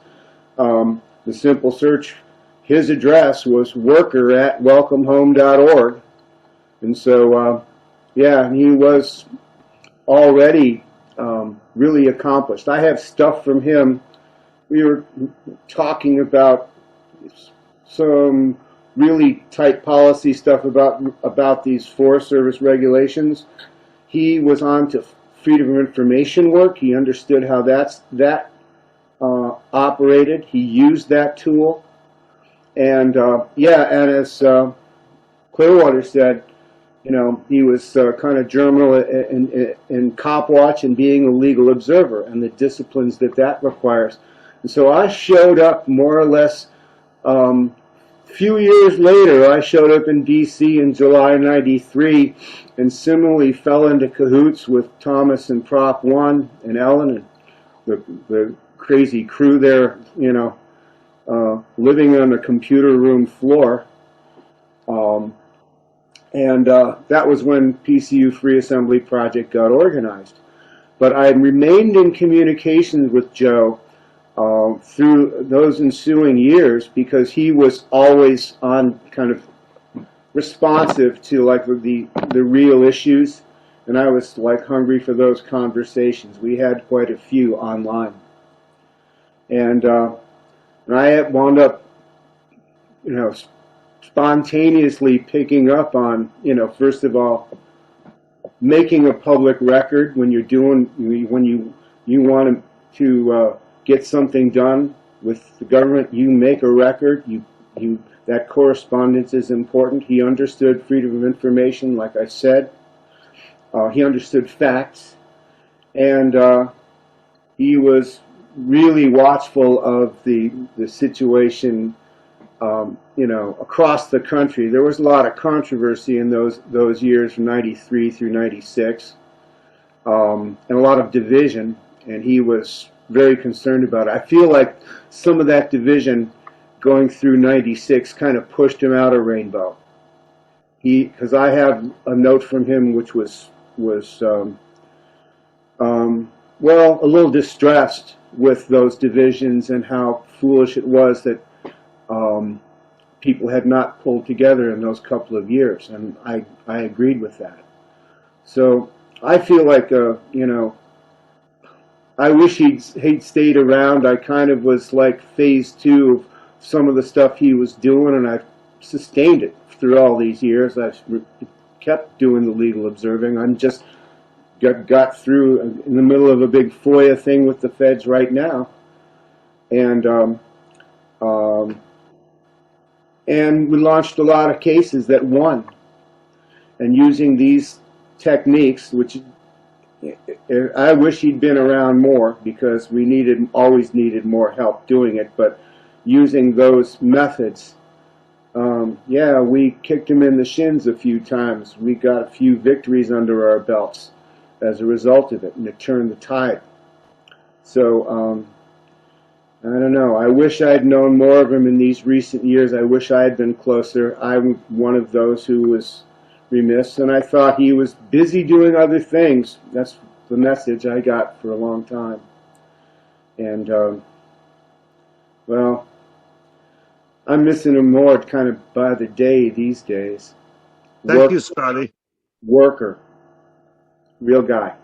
the simple search, his address was worker@welcomehome.org. And so, he was already really accomplished. I have stuff from him. We were talking about some really tight policy stuff about these Forest Service regulations. He was on to freedom of information work. He understood how that operated. He used that tool. And and as Clearwater said, he was kind of germinal in cop watch and being a legal observer and the disciplines that requires. And so I showed up more or less. Few years later, I showed up in D.C. in July '93, and similarly fell into cahoots with Thomas and Prop 1 and Ellen and the crazy crew there, living on a computer room floor. That was when PCU Free Assembly Project got organized. But I remained in communications with Joe through those ensuing years because he was always on kind of responsive to the real issues, and I was hungry for those conversations. We had quite a few online, and I wound up spontaneously picking up on first of all making a public record when you want to get something done with the government. You make a record. That correspondence is important. He understood freedom of information, like I said. He understood facts, and he was really watchful of the situation, across the country. There was a lot of controversy in those years from '93 through '96, and a lot of division, and he was very concerned about it. I feel like some of that division going through '96 kind of pushed him out of Rainbow. Because I have a note from him which was a little distressed with those divisions and how foolish it was that people had not pulled together in those couple of years, and I agreed with that. So I feel like I wish he'd stayed around. I kind of was like phase 2 of some of the stuff he was doing, and I've sustained it through all these years. I've kept doing the legal observing. I'm just got through in the middle of a big FOIA thing with the feds right now, and we launched a lot of cases that won. And using these techniques, which I wish he'd been around more because we always needed more help doing it. But using those methods, yeah, we kicked him in the shins a few times. We got a few victories under our belts as a result of it, and it turned the tide. So, I don't know. I wish I'd known more of him in these recent years. I wish I had been closer. I'm one of those who was remiss, and I thought he was busy doing other things. That's the message I got for a long time. And, well, I'm missing him more kind of by the day these days. Thank you, Scotty. Worker. Real guy.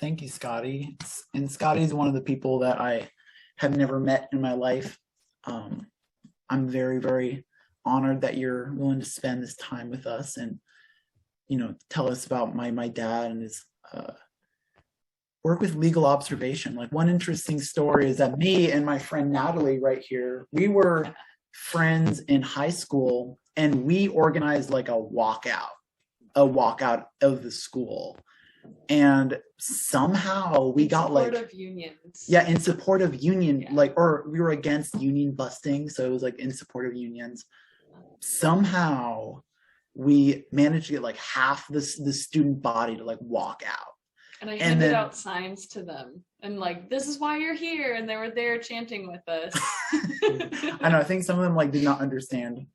Thank you, Scotty. And Scotty's one of the people that I have never met in my life. I'm very, very honored that you're willing to spend this time with us and, you know, tell us about my dad and his work with legal observation. Like, one interesting story is that me and my friend Natalie right here, we were friends in high school, and we organized like a walkout of the school. And somehow we got like of unions. Yeah, in support of union, like, or we were against union busting, so it was like in support of unions. Somehow we managed to get like half the student body to like walk out. And I handed out signs to them and like, this is why you're here, and they were there chanting with us. I know, I think some of them like did not understand.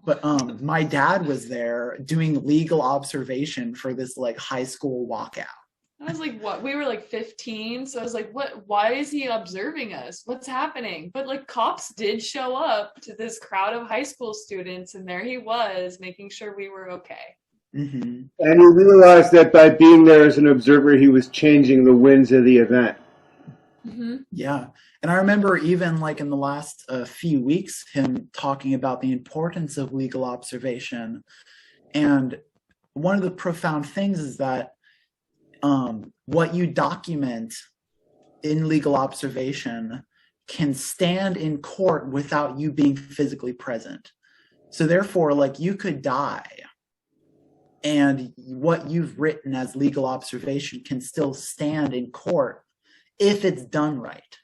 But my dad was there doing legal observation for this like high school walkout. I was like, what? We were like 15. So I was like, what? Why is he observing us? What's happening? But like, cops did show up to this crowd of high school students, and there he was making sure we were okay. Mm-hmm. And he realized that by being there as an observer, he was changing the winds of the event. Mm-hmm. Yeah. And I remember even like in the last few weeks, him talking about the importance of legal observation. And one of the profound things is that what you document in legal observation can stand in court without you being physically present. So therefore, like, you could die, and what you've written as legal observation can still stand in court if it's done right.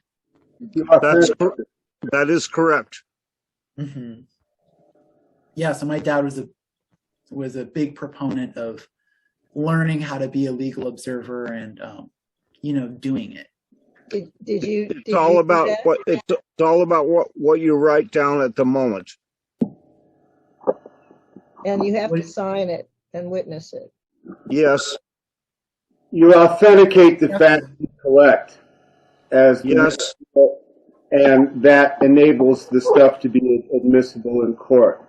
That is correct. Mm-hmm. Yeah, so my dad was a big proponent of learning how to be a legal observer and you know, doing it. It's all about what you write down at the moment. And you have to sign it and witness it. Yes. You authenticate the facts you collect as yes, and that enables the stuff to be admissible in court.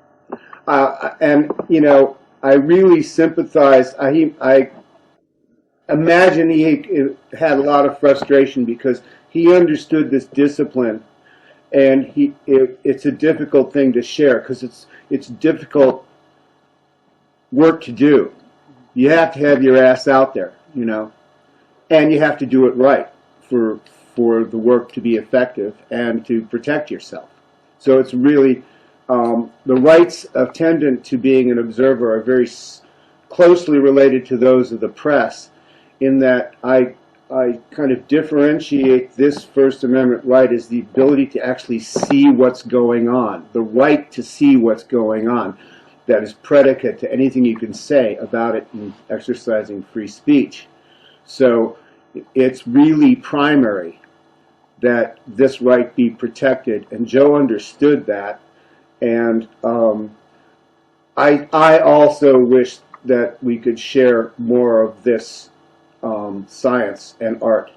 And you know, I really sympathize. I imagine he had a lot of frustration because he understood this discipline, and it's a difficult thing to share because it's difficult work to do. You have to have your ass out there, you know, and you have to do it right for the work to be effective and to protect yourself. So it's really the rights attendant to being an observer are very closely related to those of the press, in that I kind of differentiate this First Amendment right as the ability to actually see what's going on, the right to see what's going on, that is predicate to anything you can say about it in exercising free speech. So it's really primary that this right be protected, and Joe understood that. And I also wish that we could share more of this science and art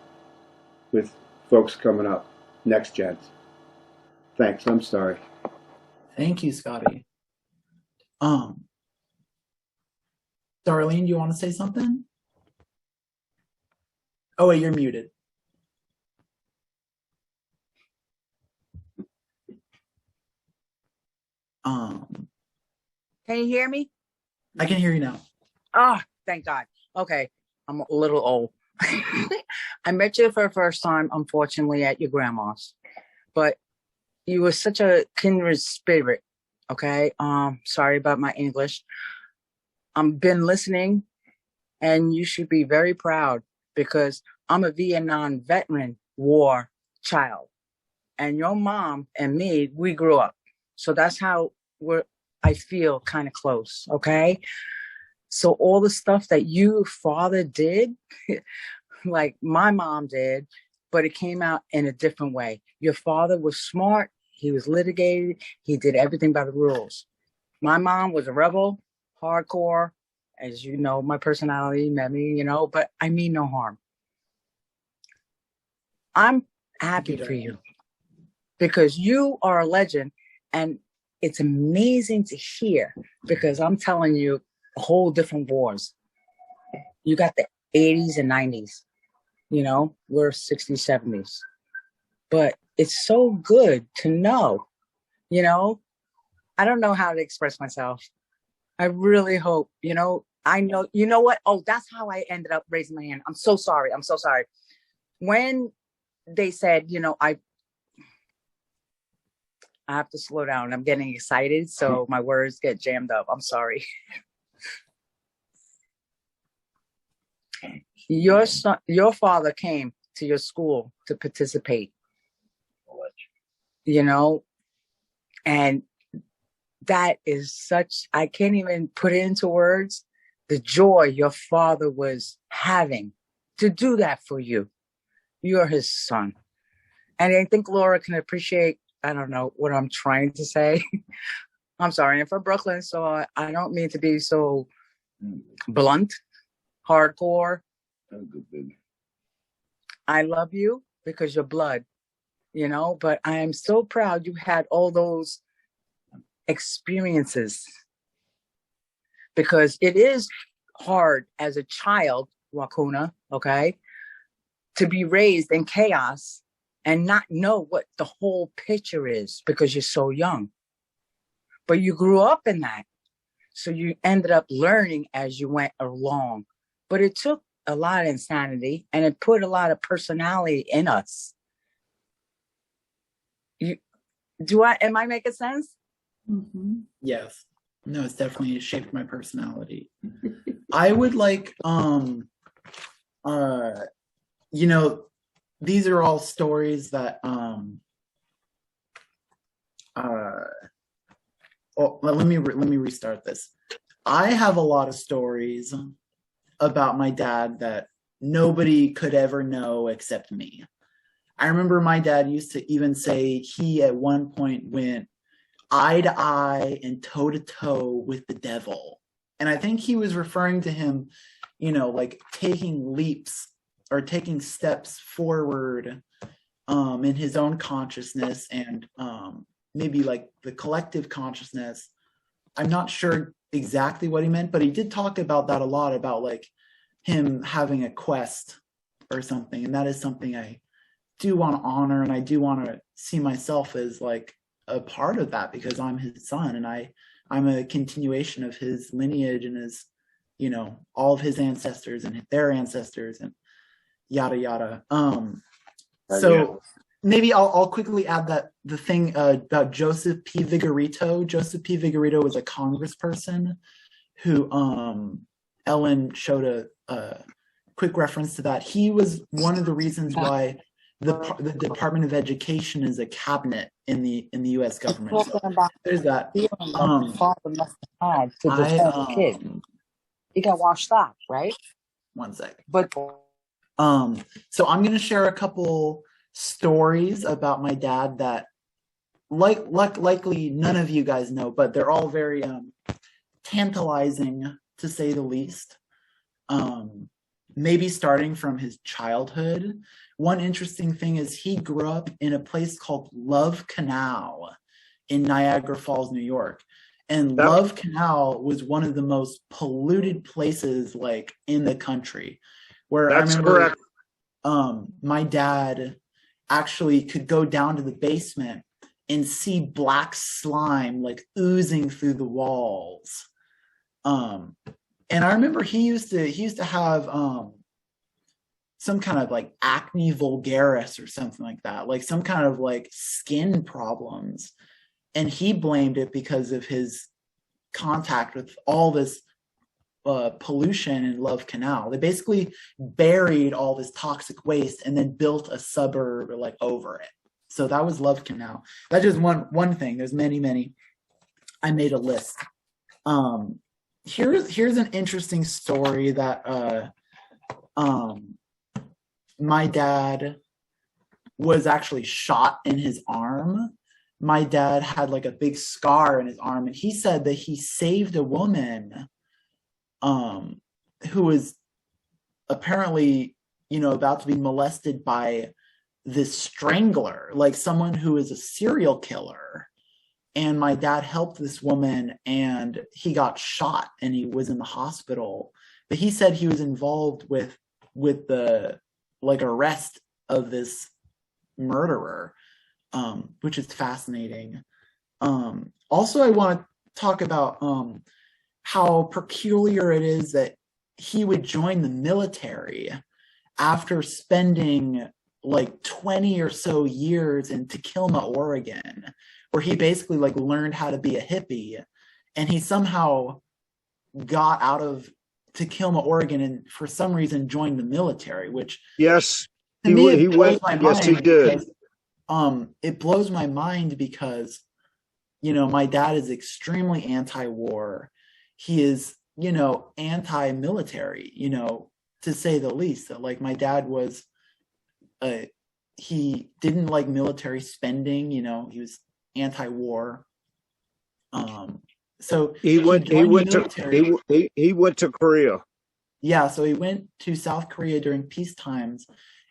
with folks coming up, next gens. Thanks. I'm sorry. Thank you, Scotty. Darlene, do you want to say something? Oh wait, you're muted. Can you hear me? I can hear you now. Oh, thank God. Okay, I'm a little old. I met you for the first time, unfortunately, at your grandma's, but you were such a kindred spirit. Okay, sorry about my English. I've been listening, and you should be very proud because I'm a Vietnam veteran war child, and your mom and me, we grew up, so that's how I feel kind of close. Okay, so all the stuff that you father did. Like my mom did, but it came out in a different way. Your father was smart. He was litigated. He did everything by the rules. My mom was a rebel, hardcore. As you know, my personality met me, but I mean no harm. I'm happy for you because you are a legend, and it's amazing to hear because I'm telling you a whole different wars. You got the 80s and 90s. We're 60s, 70s. But it's so good to know, I don't know how to express myself. I really hope, I know, you know what? Oh, that's how I ended up raising my hand. I'm so sorry. I'm so sorry. When they said, I have to slow down. I'm getting excited, so my words get jammed up. I'm sorry. Your father came to your school to participate, and that is such, I can't even put it into words, the joy your father was having to do that for you. You're his son. And I think Laura can appreciate, I don't know what I'm trying to say. I'm sorry, I'm from Brooklyn, so I don't mean to be so blunt, hardcore. I love you because you're blood, but I am so proud you had all those experiences because it is hard as a child, Wahkuna, okay, to be raised in chaos and not know what the whole picture is because you're so young. But you grew up in that. So you ended up learning as you went along. But it took a lot of insanity and it put a lot of personality in us. Am I making sense? Mm-hmm. Yes. No, it's definitely shaped my personality. I would like, these are all stories that, let me restart this. I have a lot of stories about my dad that nobody could ever know except me. I remember my dad used to even say he at one point went eye to eye and toe to toe with the devil. And I think he was referring to him, like taking leaps or taking steps forward in his own consciousness and maybe like the collective consciousness. I'm not sure exactly what he meant, but he did talk about that a lot, about like him having a quest or something. And that is something I do want to honor, and I do want to see myself as like a part of that because I'm his son and I'm a continuation of his lineage and his, all of his ancestors and their ancestors and yada yada. So maybe I'll quickly add that the thing about Joseph P. Vigorito. Joseph P. Vigorito was a congressperson who Ellen showed a quick reference to that. He was one of the reasons why the Department of Education is a cabinet in the U.S. government. So there's that. Father must have had to defend the kid. He got washed up, right? One sec. But so I'm going to share a couple stories about my dad that likely none of you guys know, but they're all very tantalizing to say the least. Maybe starting from his childhood. One interesting thing is he grew up in a place called Love Canal in Niagara Falls, New York. And Love Canal was one of the most polluted places like in the country. Where I remember my dad actually could go down to the basement and see black slime like oozing through the walls. And I remember he used to have some kind of like acne vulgaris or something like that, like some kind of like skin problems. And he blamed it because of his contact with all this pollution in Love Canal. They basically buried all this toxic waste and then built a suburb like over it. So that was Love Canal. That's just one thing. There's many. I made a list. Here's an interesting story that my dad was actually shot in his arm. My dad had like a big scar in his arm, and he said that he saved a woman who was apparently, about to be molested by this strangler, like someone who is a serial killer. And my dad helped this woman, and he got shot and he was in the hospital. But he said he was involved with the like arrest of this murderer, which is fascinating. Also, I want to talk about how peculiar it is that he would join the military after spending like 20 or so years in Takilma, Oregon, where he basically like learned how to be a hippie, and he somehow got out of Takilma, Oregon, and for some reason joined the military, which yes, to me, he went. Yes, he did. Because, it blows my mind because, my dad is extremely anti-war. He is, anti-military, to say the least. That like my dad was, he didn't like military spending. He was anti-war. So he went to Korea. Yeah, so he went to South Korea during peace times,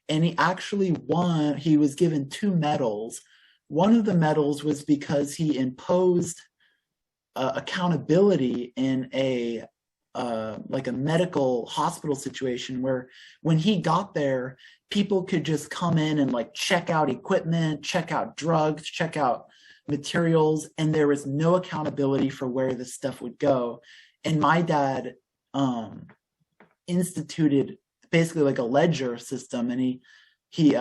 and he actually won. He was given 2 medals. One of the medals was because he imposed accountability in a like a medical hospital situation where when he got there, people could just come in and like check out equipment, check out drugs, check out materials, and there was no accountability for where this stuff would go. And my dad instituted basically like a ledger system, and he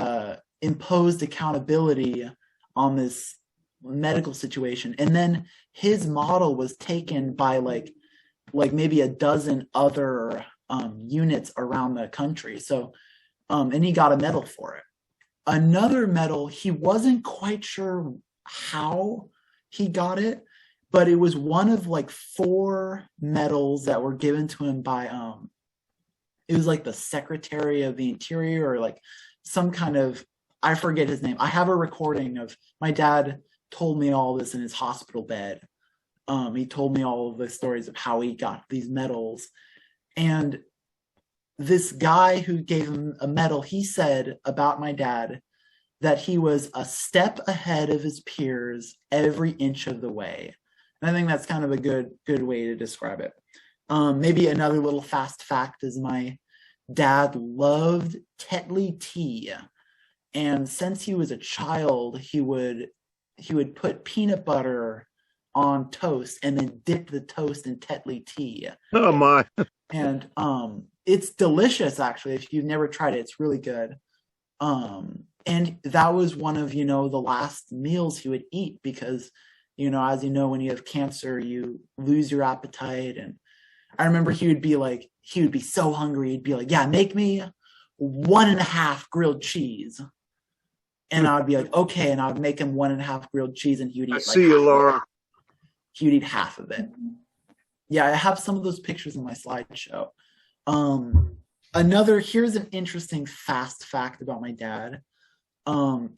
imposed accountability on this medical situation. And then his model was taken by like maybe a dozen other units around the country. So and he got a medal for it. Another medal, he wasn't quite sure how he got it, but it was one of like 4 medals that were given to him by it was like the Secretary of the Interior, or like some kind of, I forget his name. I have a recording of my dad told me all this in his hospital bed. He told me all of the stories of how he got these medals. And this guy who gave him a medal, he said about my dad that he was a step ahead of his peers every inch of the way. And I think that's kind of a good way to describe it. Maybe another little fast fact is my dad loved Tetley tea. And since he was a child, he would put peanut butter on toast and then dip the toast in Tetley tea. Oh my. And it's delicious, actually. If you've never tried it, it's really good. And that was one of, the last meals he would eat because, as you know, when you have cancer, you lose your appetite. And I remember he would be so hungry. He'd be like, yeah, make me 1.5 grilled cheese. And I would be like, okay. And I would make him 1.5 grilled cheese, and he would eat see you, Laura. He would eat half of it. Yeah, I have some of those pictures in my slideshow. Here's an interesting fast fact about my dad,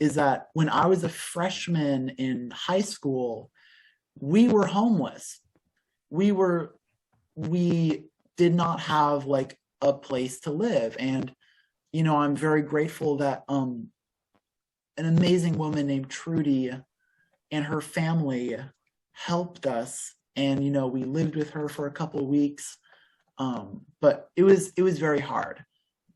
is that when I was a freshman in high school, we were homeless. We did not have like a place to live. And, I'm very grateful that an amazing woman named Trudy and her family helped us. And, we lived with her for a couple of weeks. But it was very hard.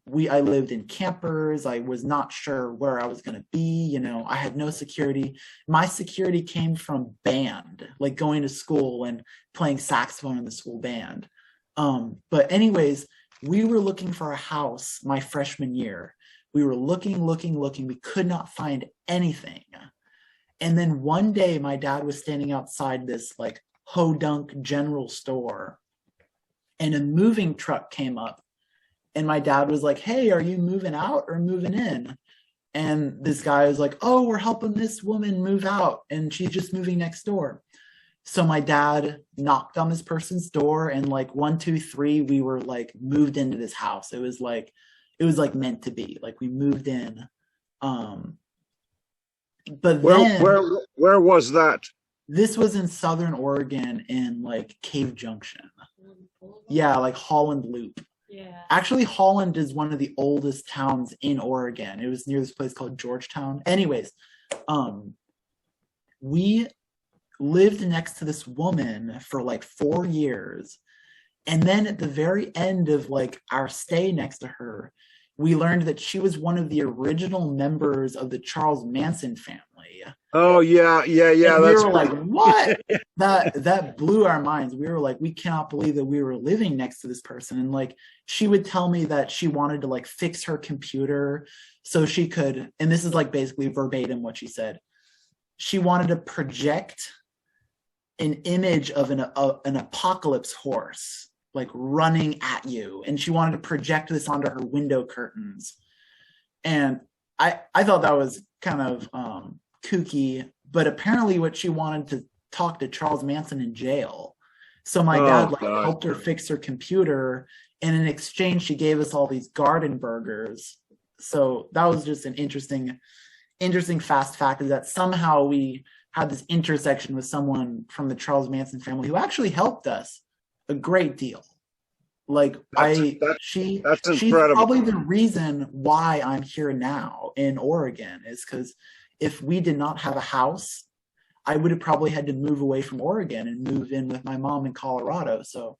I lived in campers. I was not sure where I was going to be. I had no security. My security came from band, like going to school and playing saxophone in the school band. But anyways, we were looking for a house my freshman year. We were looking. We could not find anything. And then one day my dad was standing outside this like Hodunk general store, and a moving truck came up, and my dad was like, "Hey, are you moving out or moving in?" And this guy was like, "Oh, we're helping this woman move out, and she's just moving next door." So my dad knocked on this person's door, and like 1, 2, 3, we were like moved into this house. It was like meant to be. Like we moved in. But then where was that? This was in Southern Oregon in like Cave Junction. Yeah, like Holland Loop. Yeah. Actually, Holland is one of the oldest towns in Oregon. It was near this place called Georgetown. Anyways, we lived next to this woman for like 4 years. And then at the very end of like our stay next to her, we learned that she was one of the original members of the Charles Manson family. Oh yeah. And we were like, what? that blew our minds. We were like, we cannot believe that we were living next to this person. And like, she would tell me that she wanted to like fix her computer so she could, and this is like basically verbatim what she said. She wanted to project an image of an apocalypse horse like running at you, and she wanted to project this onto her window curtains. And I thought that was kind of kooky, but apparently what she wanted to talk to Charles Manson in jail. So my dad like helped her fix her computer, and in exchange she gave us all these garden burgers. So that was just an interesting fast fact, is that somehow we had this intersection with someone from the Charles Manson family who actually helped us a great deal. Like she's probably the reason why I'm here now in Oregon, is because if we did not have a house, I would have probably had to move away from Oregon and move in with my mom in Colorado. So,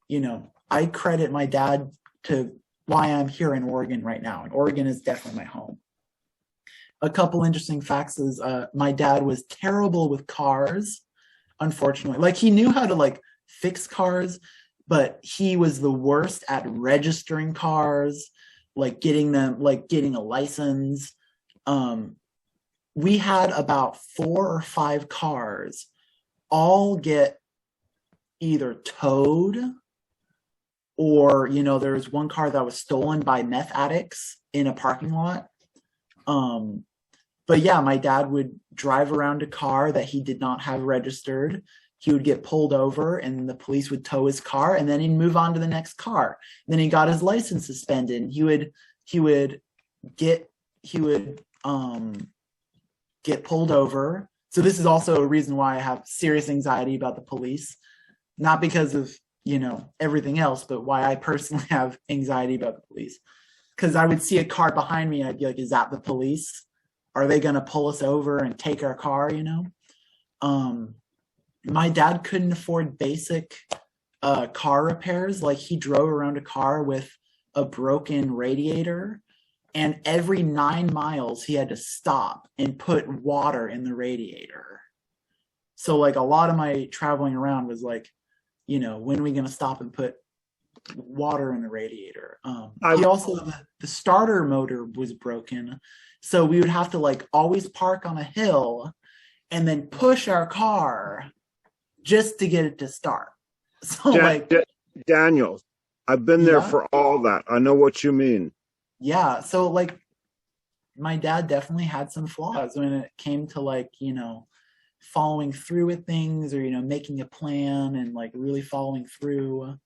you know, I credit my dad to why I'm here in Oregon right now. And Oregon is definitely my home. A couple interesting facts is my dad was terrible with cars, unfortunately. Like he knew how to like fix cars, but he was the worst at registering cars, like getting a license. We had about 4 or 5 cars all get either towed, or, you know, there was one car that was stolen by meth addicts in a parking lot. But yeah, my dad would drive around a car that he did not have registered. He would get pulled over, and the police would tow his car, and then he'd move on to the next car. Then he got his license suspended, and he would get pulled over. So this is also a reason why I have serious anxiety about the police, not because of, you know, everything else, but why I personally have anxiety about the police. Because I would see a car behind me and I'd be like, is that the police? Are they going to pull us over and take our car, you know? My dad couldn't afford basic car repairs. Like he drove around a car with a broken radiator, and every 9 miles he had to stop and put water in the radiator. So like a lot of my traveling around was like, you know, when are we going to stop and put water in the radiator? He also, the starter motor was broken. So we would have to like always park on a hill and then push our car just to get it to start. So Daniel, I've been there for all that. I know what you mean. Yeah. So like my dad definitely had some flaws when it came to like, you know, following through with things, or, you know, making a plan and like really following through.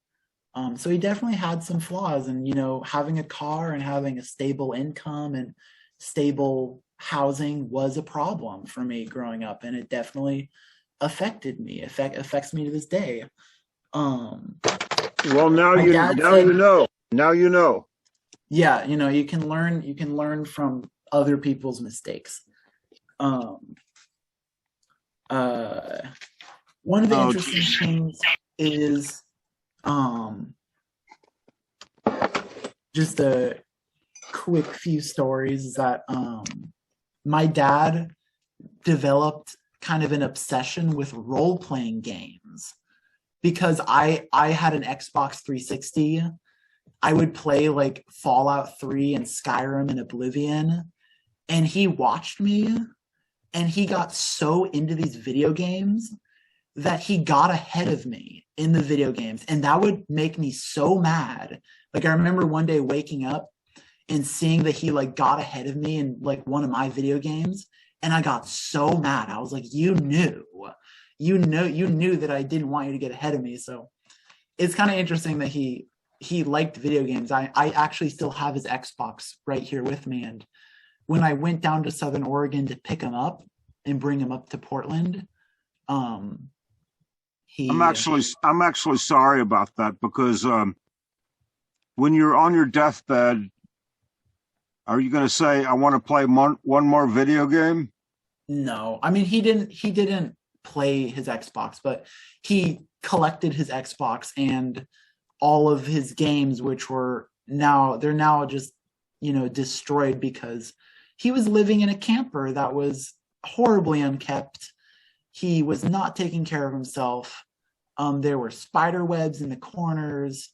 So he definitely had some flaws, and, you know, having a car and having a stable income and stable housing was a problem for me growing up, and it definitely affected me. Affects me to this day. Well, now you know. Yeah, you know, you can learn from other people's mistakes. One of the interesting things is just a quick few stories that my dad developed kind of an obsession with role-playing games. because I had an Xbox 360. I would play like Fallout 3 and Skyrim and Oblivion, and he watched me, and he got so into these video games that he got ahead of me in the video games, and that would make me so mad. Like, I remember one day waking up and seeing that he like got ahead of me in like one of my video games, and I got so mad. I was like, you knew that I didn't want you to get ahead of me. So it's kind of interesting that he liked video games. I actually still have his Xbox right here with me, and when I went down to Southern Oregon to pick him up and bring him up to Portland, I'm actually sorry about that, because when you're on your deathbed, are you going to say, I want to play one more video game? No, I mean, he didn't play his Xbox, but he collected his Xbox and all of his games, which they're now just, destroyed because he was living in a camper that was horribly unkept. He was not taking care of himself. There were spider webs in the corners.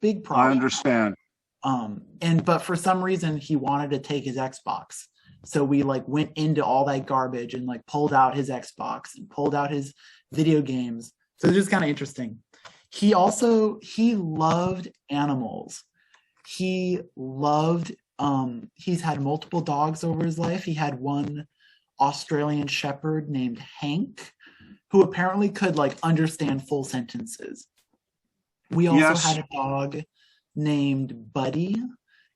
Big problem. I understand. But for some reason he wanted to take his Xbox. So we like went into all that garbage and like pulled out his Xbox and pulled out his video games. So it's just kind of interesting. He loved animals. He's had multiple dogs over his life. He had one Australian Shepherd named Hank, who apparently could like understand full sentences. We also had a dog named Buddy,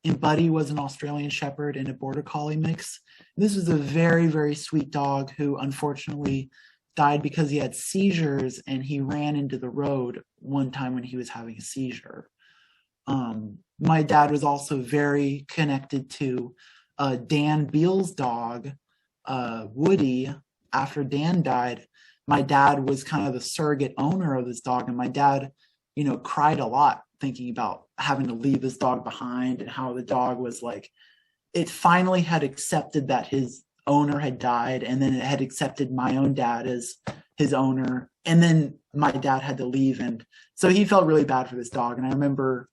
and Buddy was an Australian Shepherd and a Border Collie mix. This was a very, very sweet dog who unfortunately died because he had seizures, and he ran into the road one time when he was having a seizure. My dad was also very connected to Dan Beal's dog, Woody. After Dan died, my dad was kind of the surrogate owner of this dog, and my dad, cried a lot thinking about having to leave this dog behind, and how the dog was like, it finally had accepted that his owner had died, and then it had accepted my own dad as his owner, and then my dad had to leave, and so he felt really bad for this dog. And I remember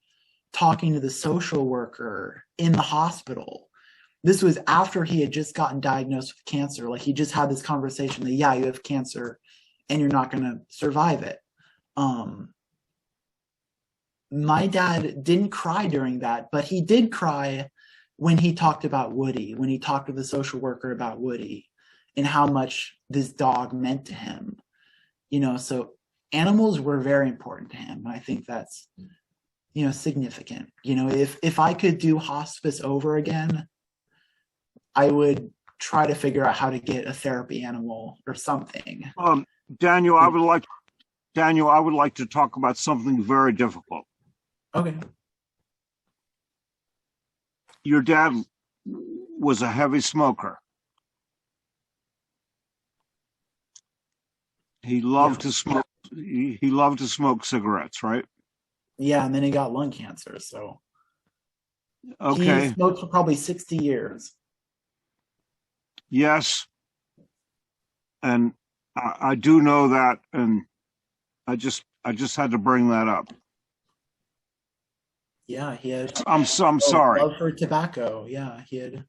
talking to the social worker in the hospital. This was after he had just gotten diagnosed with cancer. Like, he just had this conversation that, yeah, you have cancer and you're not going to survive it. My dad didn't cry during that, but he did cry when he talked about Woody, when he talked to the social worker about Woody and how much this dog meant to him. So animals were very important to him. And I think that's, significant. If I could do hospice over again, I would try to figure out how to get a therapy animal or something. Daniel, I would like to talk about something very difficult. Okay. Your dad was a heavy smoker. He loved to smoke. He loved to smoke cigarettes, right? Yeah, and then he got lung cancer. So okay, he smoked for probably 60 years. Yes, and I do know that, and I just had to bring that up. Yeah, he had. I'm sorry. Love for tobacco. Yeah, he had.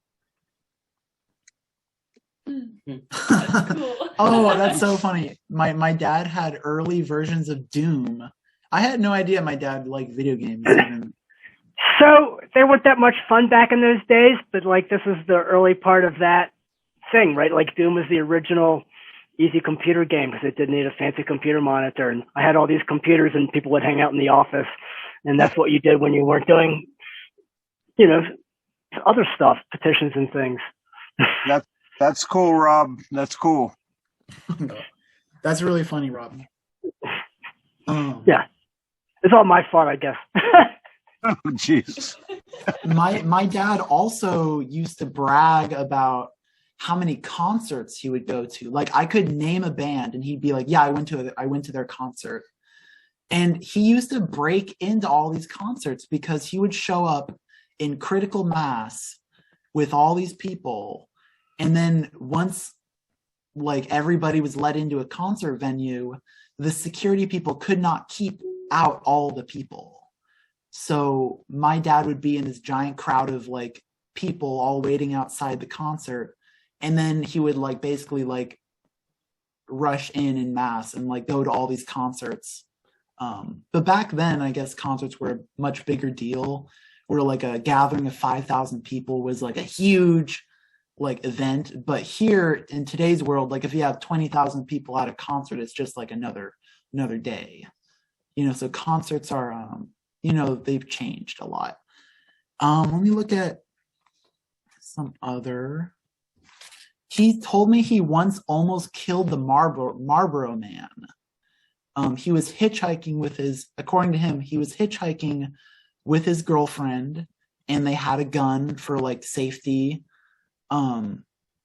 Oh, that's so funny. My dad had early versions of Doom. I had no idea my dad liked video games. So they weren't that much fun back in those days, but like this is the early part of that thing, right? Like Doom was the original easy computer game because it didn't need a fancy computer monitor. And I had all these computers and people would hang out in the office. And that's what you did when you weren't doing, other stuff, petitions and things. That's cool, Rob. That's cool. That's really funny, Rob. Yeah. It's all my fault, I guess. Oh, jeez. My dad also used to brag about how many concerts he would go to. Like, I could name a band and he'd be like, yeah, I went to their concert. And he used to break into all these concerts because he would show up in critical mass with all these people. And then once like everybody was let into a concert venue, the security people could not keep out all the people. So my dad would be in this giant crowd of like people all waiting outside the concert, and then he would like basically like rush in mass and like go to all these concerts. But back then, I guess concerts were a much bigger deal, where like a gathering of 5,000 people was like a huge like event. But here in today's world, like if you have 20,000 people at a concert, it's just like another day, you know. So concerts are you know, they've changed a lot. Let me look at some other. He told me he once almost killed the Marlboro Man. He was hitchhiking with his, according to him, he was hitchhiking with his girlfriend, and they had a gun for like safety. And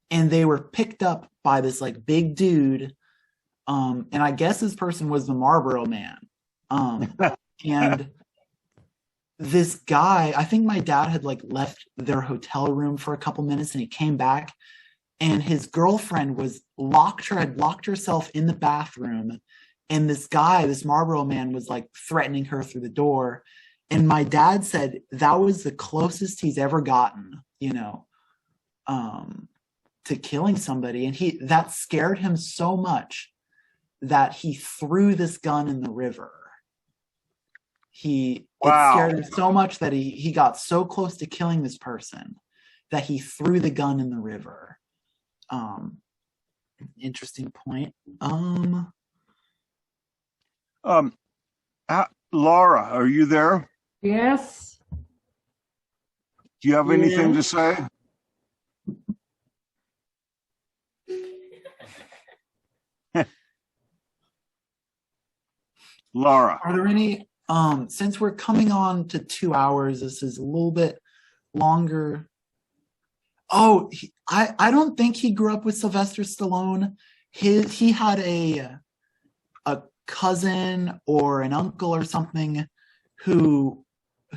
they were picked up by this like big dude. And I guess this person was the Marlboro Man. And this guy, I think my dad had like left their hotel room for a couple minutes, and he came back, and his girlfriend had locked herself in the bathroom. And this guy, this Marlboro Man, was like threatening her through the door. And my dad said that was the closest he's ever gotten, you know, to killing somebody. And that scared him so much that he threw this gun in the river. It scared him so much that he got so close to killing this person that he threw the gun in the river. Interesting point. Laura, are you there? Yes. Do you have anything to say? Laura. Are there any, since we're coming on to 2 hours, this is a little bit longer. Oh, I don't think he grew up with Sylvester Stallone. He had a cousin or an uncle or something who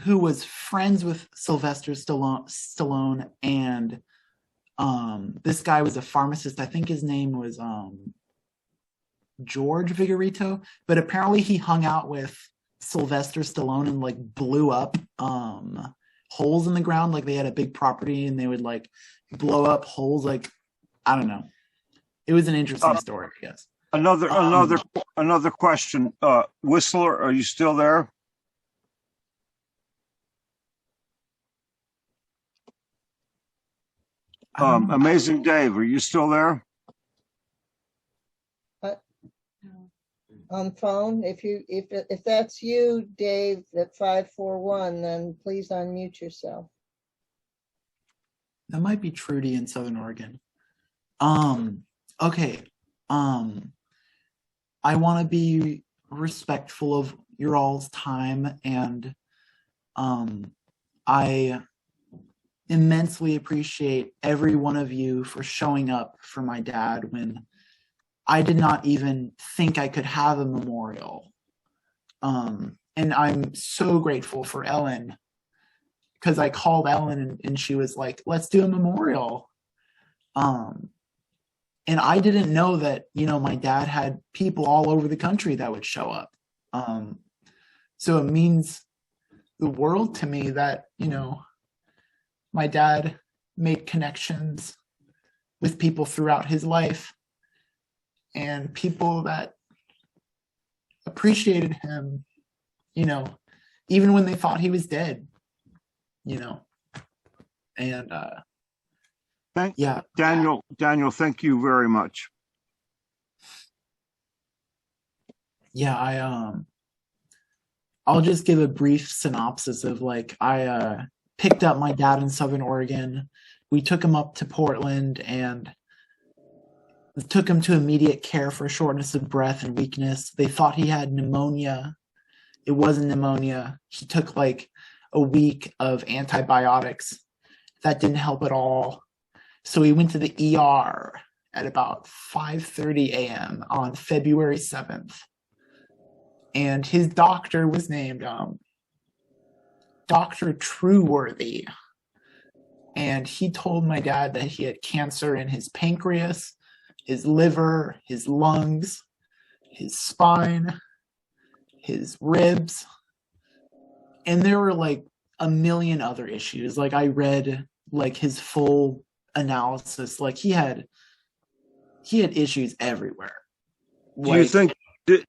was friends with Sylvester Stallone, and this guy was a pharmacist. I think his name was George Vigorito, but apparently he hung out with Sylvester Stallone and like blew up holes in the ground. Like they had a big property and they would like blow up holes. Like, I don't know. It was an interesting story, I guess. Another question. Whistler, are you still there? Amazing Dave, are you still there? On phone, if that's you, Dave, at 541, then please unmute yourself. That might be Trudy in Southern Oregon. Okay. I want to be respectful of your all's time, and I immensely appreciate every one of you for showing up for my dad when I did not even think I could have a memorial. And I'm so grateful for Ellen, because I called Ellen and she was like, let's do a memorial. And I didn't know that, you know, my dad had people all over the country that would show up. So it means the world to me that, you know, my dad made connections with people throughout his life, and people that appreciated him, you know, even when they thought he was dead, you know. And Daniel, thank you very much. Yeah, I'll just give a brief synopsis of like, I picked up my dad in Southern Oregon. We took him up to Portland and took him to immediate care for shortness of breath and weakness. They thought he had pneumonia. It wasn't pneumonia. He took like a week of antibiotics. That didn't help at all. So he went to the ER at about 5:30 a.m. on February 7th. And his doctor was named Dr. Trueworthy. And he told my dad that he had cancer in his pancreas, his liver, his lungs, his spine, his ribs, and there were like a million other issues. Like I read like his full analysis. Like he had issues everywhere. Do you think, the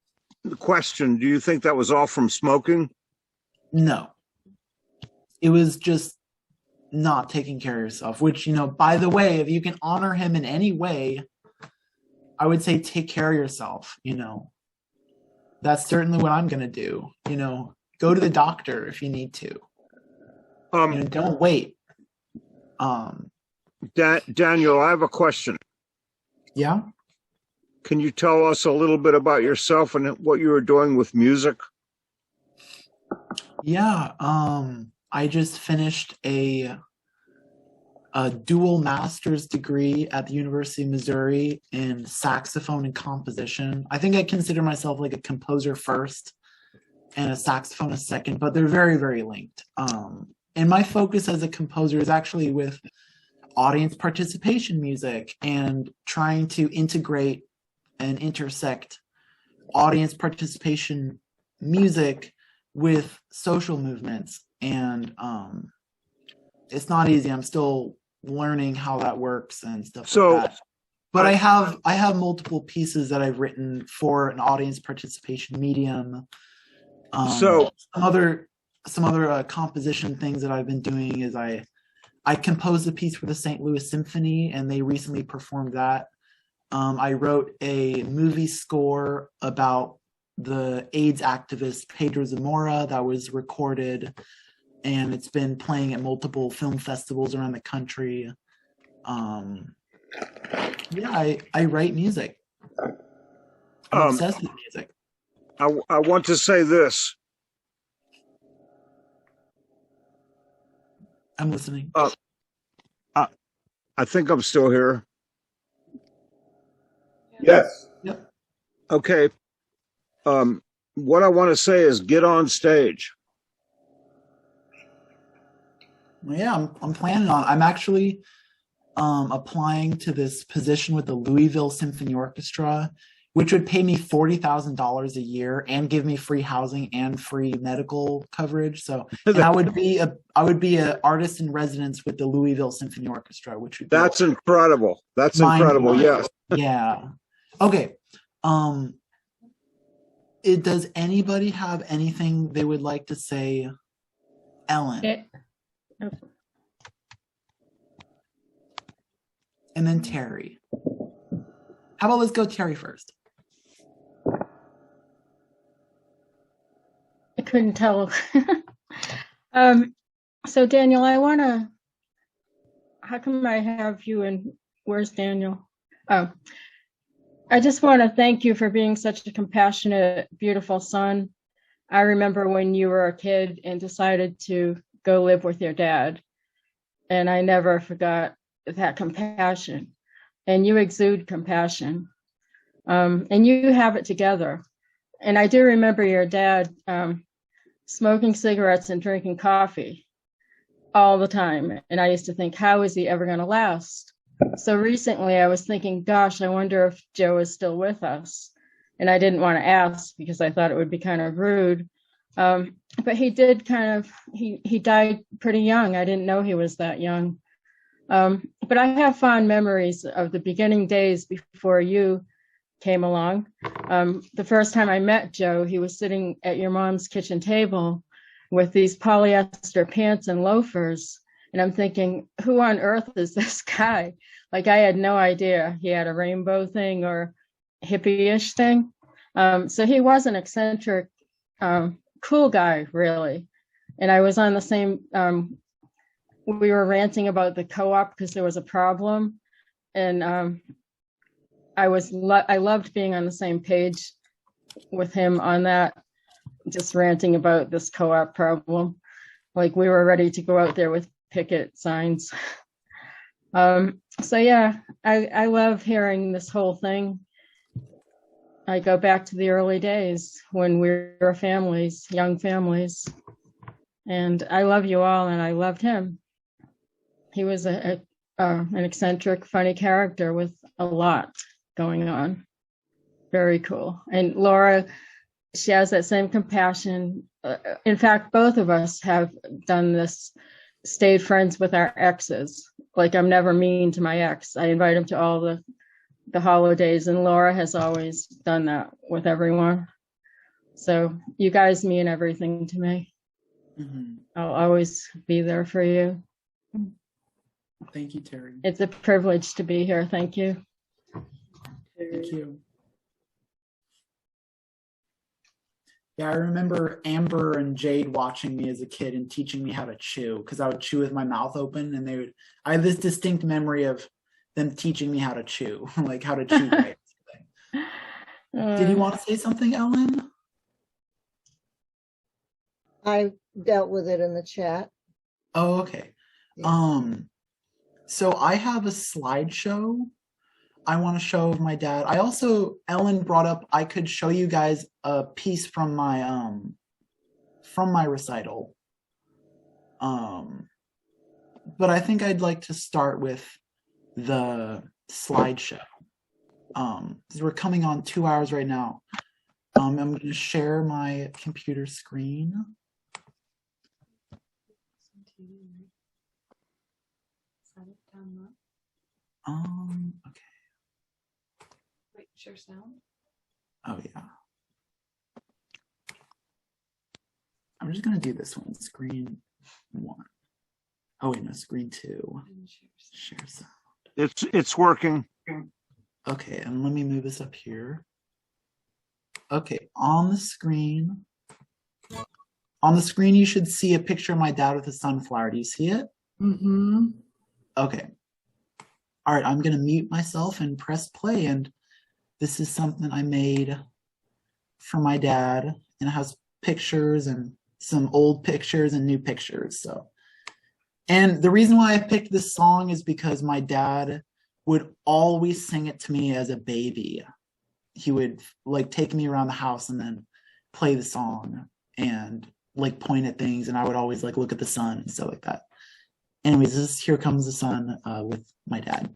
question, do you think that was all from smoking? No. It was just not taking care of yourself, which, you know, by the way, if you can honor him in any way, I would say take care of yourself, you know. That's certainly what I'm going to do. You know, go to the doctor if you need to. You know, don't wait. Daniel, I have a question. Yeah? Can you tell us a little bit about yourself and what you were doing with music? Yeah, I just finished a dual master's degree at the University of Missouri in saxophone and composition. I think I consider myself like a composer first and a saxophonist second, but they're very, very linked. And my focus as a composer is actually with audience participation music and trying to integrate and intersect audience participation music with social movements. And it's not easy. I'm still learning how that works and stuff like that. But I have multiple pieces that I've written for an audience participation medium. Some other composition things that I've been doing is I composed a piece for the St. Louis Symphony, and they recently performed that. I wrote a movie score about the AIDS activist Pedro Zamora that was recorded, and it's been playing at multiple film festivals around the country. Yeah, I write music. I'm obsessed with music. I want to say this. I'm listening. I think I'm still here. Yes. Yep. Okay. What I want to say is get on stage. Well, yeah, I'm planning on. I'm actually applying to this position with the Louisville Symphony Orchestra, which would pay me $40,000 a year and give me free housing and free medical coverage. So, and I would be an artist in residence with the Louisville Symphony Orchestra, which would be incredible. That's incredible. Yes. Yeah. Okay. Does anybody have anything they would like to say, Ellen? And then Terry. How about let's go Terry first? I couldn't tell. So Daniel, how come I have you and where's Daniel? Oh, I just want to thank you for being such a compassionate, beautiful son. I remember when you were a kid and decided to go live with your dad, and I never forgot that compassion. And you exude compassion, and you have it together. And I do remember your dad smoking cigarettes and drinking coffee all the time. And I used to think, how is he ever going to last? So recently I was thinking, gosh, I wonder if Joe is still with us. And I didn't want to ask because I thought it would be kind of rude. But he did he died pretty young. I didn't know he was that young. But I have fond memories of the beginning days before you came along. The first time I met Joe, he was sitting at your mom's kitchen table with these polyester pants and loafers. And I'm thinking, who on earth is this guy? Like, I had no idea he had a rainbow thing or hippie-ish thing. So he was an eccentric, cool guy, really. And I was on the same, we were ranting about the co-op because there was a problem. And I loved being on the same page with him on that, just ranting about this co-op problem. Like, we were ready to go out there with picket signs. So yeah, I love hearing this whole thing. I go back to the early days when we were families, young families. And I love you all, and I loved him. He was an eccentric, funny character with a lot going on. Very cool. And Laura, she has that same compassion. In fact, both of us have done this, stayed friends with our exes. Like, I'm never mean to my ex. I invite him to all the holidays, and Laura has always done that with everyone. So you guys mean everything to me. Mm-hmm. I'll always be there for you. Thank you, Terry. It's a privilege to be here. Thank you. Thank you. Yeah, I remember Amber and Jade watching me as a kid and teaching me how to chew, because I would chew with my mouth open, and I have this distinct memory of them teaching me how to chew, like how to chew right. Did you want to say something, Ellen? I dealt with it in the chat. Oh, okay. So I have a slideshow I want to show of my dad. I also, Ellen brought up, I could show you guys a piece from my recital. But I think I'd like to start with the slideshow. Because we're coming on 2 hours right now. I'm going to share my computer screen. Okay. Wait, share sound? Oh, yeah. I'm just going to do this one, screen 1. Oh, wait, no, screen 2. Share sound. It's working. Okay, and let me move this up here. Okay, on the screen, you should see a picture of my dad with a sunflower. Do you see it? Mm-hmm. Okay. All right, I'm going to mute myself and press play. And this is something I made for my dad. And it has pictures and some old pictures and new pictures. So, and the reason why I picked this song is because my dad would always sing it to me as a baby. He would like take me around the house and then play the song and like point at things. And I would always like look at the sun and stuff like that. Anyways, this is Here Comes the Sun with my dad.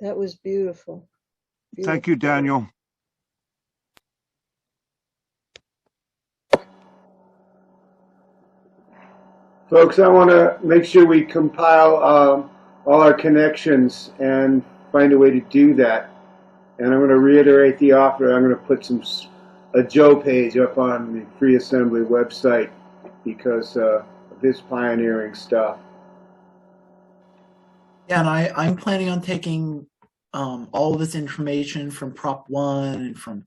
That was beautiful. Thank you, Daniel. Folks, I want to make sure we compile all our connections and find a way to do that. And I'm going to reiterate the offer. I'm going to put a Joe page up on the Free Assembly website because of his pioneering stuff. Yeah, and I'm planning on taking all of this information from Prop 1 and from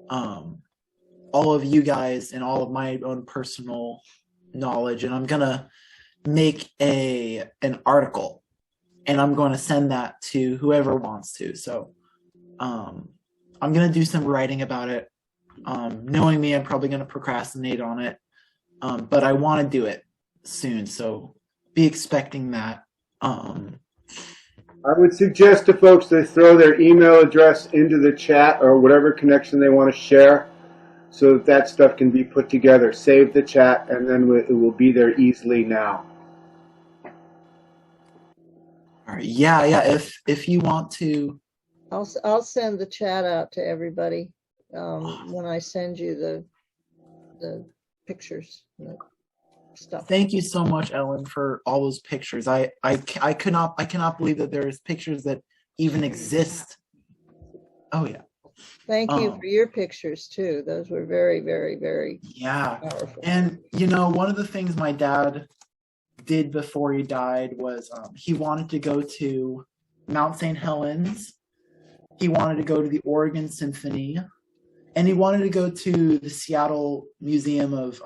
all of you guys and all of my own personal knowledge, and I'm gonna make an article, and I'm going to send that to whoever wants to. So I'm gonna do some writing about it. Knowing me, I'm probably gonna procrastinate on it, but I want to do it soon, so be expecting that. I would suggest to folks to throw their email address into the chat or whatever connection they want to share so that stuff can be put together. Save the chat, and then it will be there easily now. All right. Yeah. If you want to, I'll send the chat out to everybody when I send you the pictures and the stuff. Thank you so much, Ellen, for all those pictures. I cannot believe that there's pictures that even exist. Oh yeah. Thank you for your pictures too. Those were very, very, very powerful. And you know, one of the things my dad did before he died was he wanted to go to Mount St. Helens. He wanted to go to the Oregon Symphony, and he wanted to go to the Seattle Museum of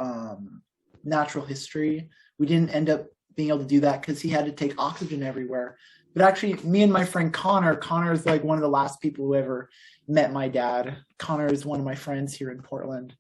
Natural History. We didn't end up being able to do that because he had to take oxygen everywhere. But actually, me and my friend Connor is like one of the last people who ever met my dad. Connor is one of my friends here in Portland.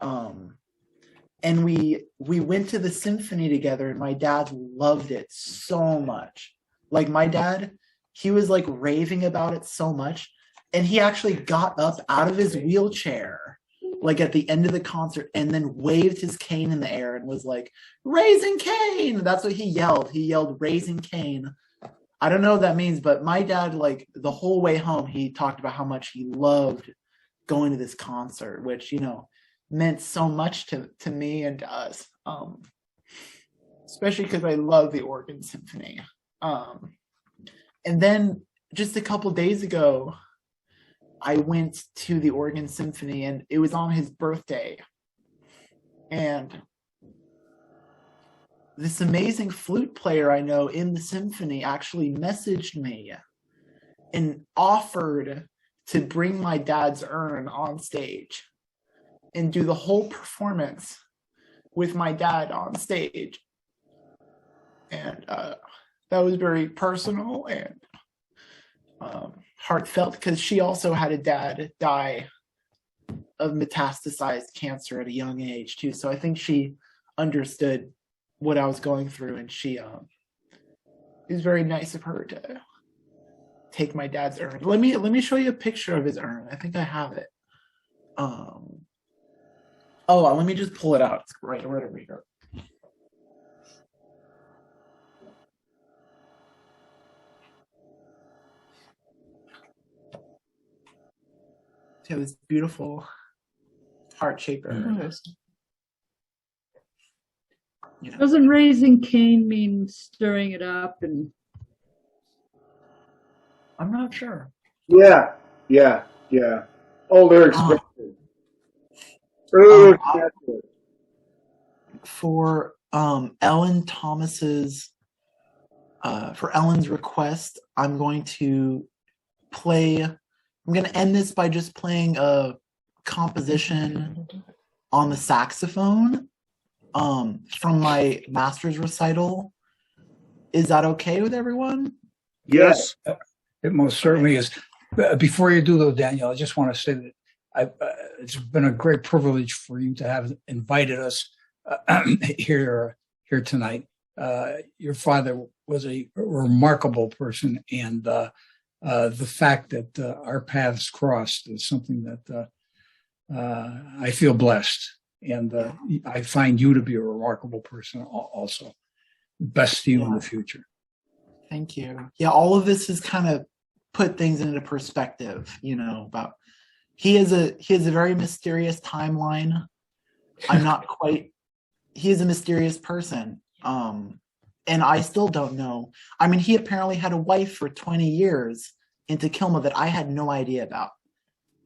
And we went to the symphony together, and my dad loved it so much. Like my dad, he was like raving about it so much. And he actually got up out of his wheelchair, like at the end of the concert, and then waved his cane in the air and was like, "Raising Cane!" That's what he yelled. He yelled, "Raising Cane." I don't know what that means, but my dad, like the whole way home, he talked about how much he loved going to this concert, which, you know, meant so much to me and to us, especially because I love the Oregon Symphony. And then just a couple days ago, I went to the Oregon Symphony, and it was on his birthday. And this amazing flute player I know in the symphony actually messaged me and offered to bring my dad's urn on stage and do the whole performance with my dad on stage. And that was very personal and heartfelt, because she also had a dad die of metastasized cancer at a young age too. So I think she understood what I was going through, and she it was very nice of her to take my dad's urn. Let me show you a picture of his urn. I think I have it. Let me just pull it out. It's right over here. So this beautiful heart-shaped urn. You know. Doesn't raising cane mean stirring it up? And I'm not sure. Yeah. Older expensive. For Ellen Thomas's for Ellen's request, I'm going to end this by just playing a composition on the saxophone from my master's recital. Is that okay with everyone? Yes. It most certainly is. Before you do though, Daniel, I just want to say that it's been a great privilege for you to have invited us here tonight. Your father was a remarkable person, and the fact that our paths crossed is something that I feel blessed, and I find you to be a remarkable person also. Best to you in the future. Thank you. Yeah, all of this is kind of put things into perspective, about he has a very mysterious timeline. I'm not quite, he is a mysterious person. And I still don't know. I mean, he apparently had a wife for 20 years in Takilma that I had no idea about.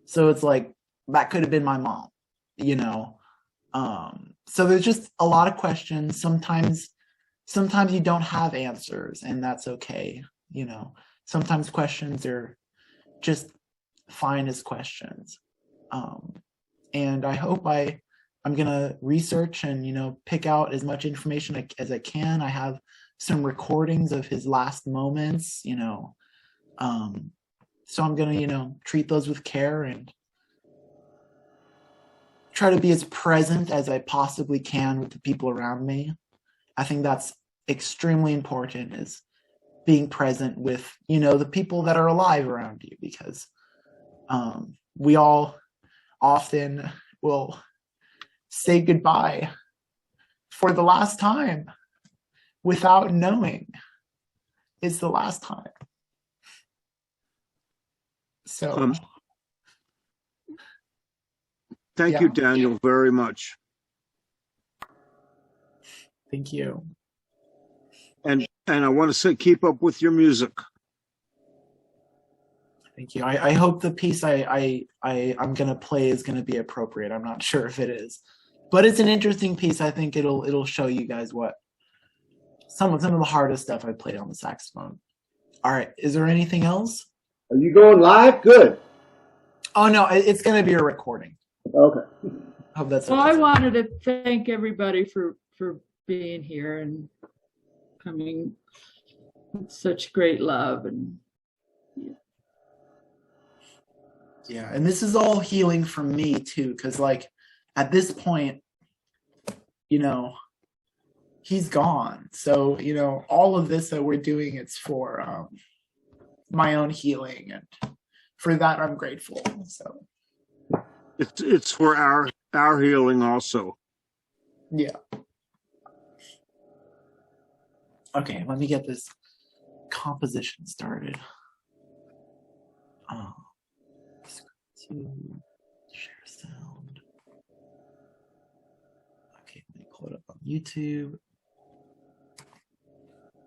So it's like, that could have been my mom, So there's just a lot of questions. Sometimes you don't have answers, and that's okay. Sometimes questions are just fine as questions. And I hope I'm going to research and, pick out as much information as I can. I have some recordings of his last moments, so I'm going to, treat those with care and try to be as present as I possibly can with the people around me. I think that's extremely important, is being present with, the people that are alive around you, because we all often will say goodbye for the last time without knowing it's the last time. So thank you, Daniel, very much. Thank you. And I want to say, keep up with your music. Thank you. I hope the piece I'm going to play is going to be appropriate. I'm not sure if it is, but it's an interesting piece. I think it'll show you guys what some of the hardest stuff I played on the saxophone. All right. Is there anything else? Are you going live? Good. Oh no, it's going to be a recording. Okay. Hope that's Well, okay. I wanted to thank everybody for being here and coming with such great love. And yeah, and this is all healing for me too, because like at this point, he's gone. So, all of this that we're doing, it's for my own healing, and for that I'm grateful. So it's for our healing also. Yeah. Okay, let me get this composition started. To share sound. Okay, let me pull it up on YouTube.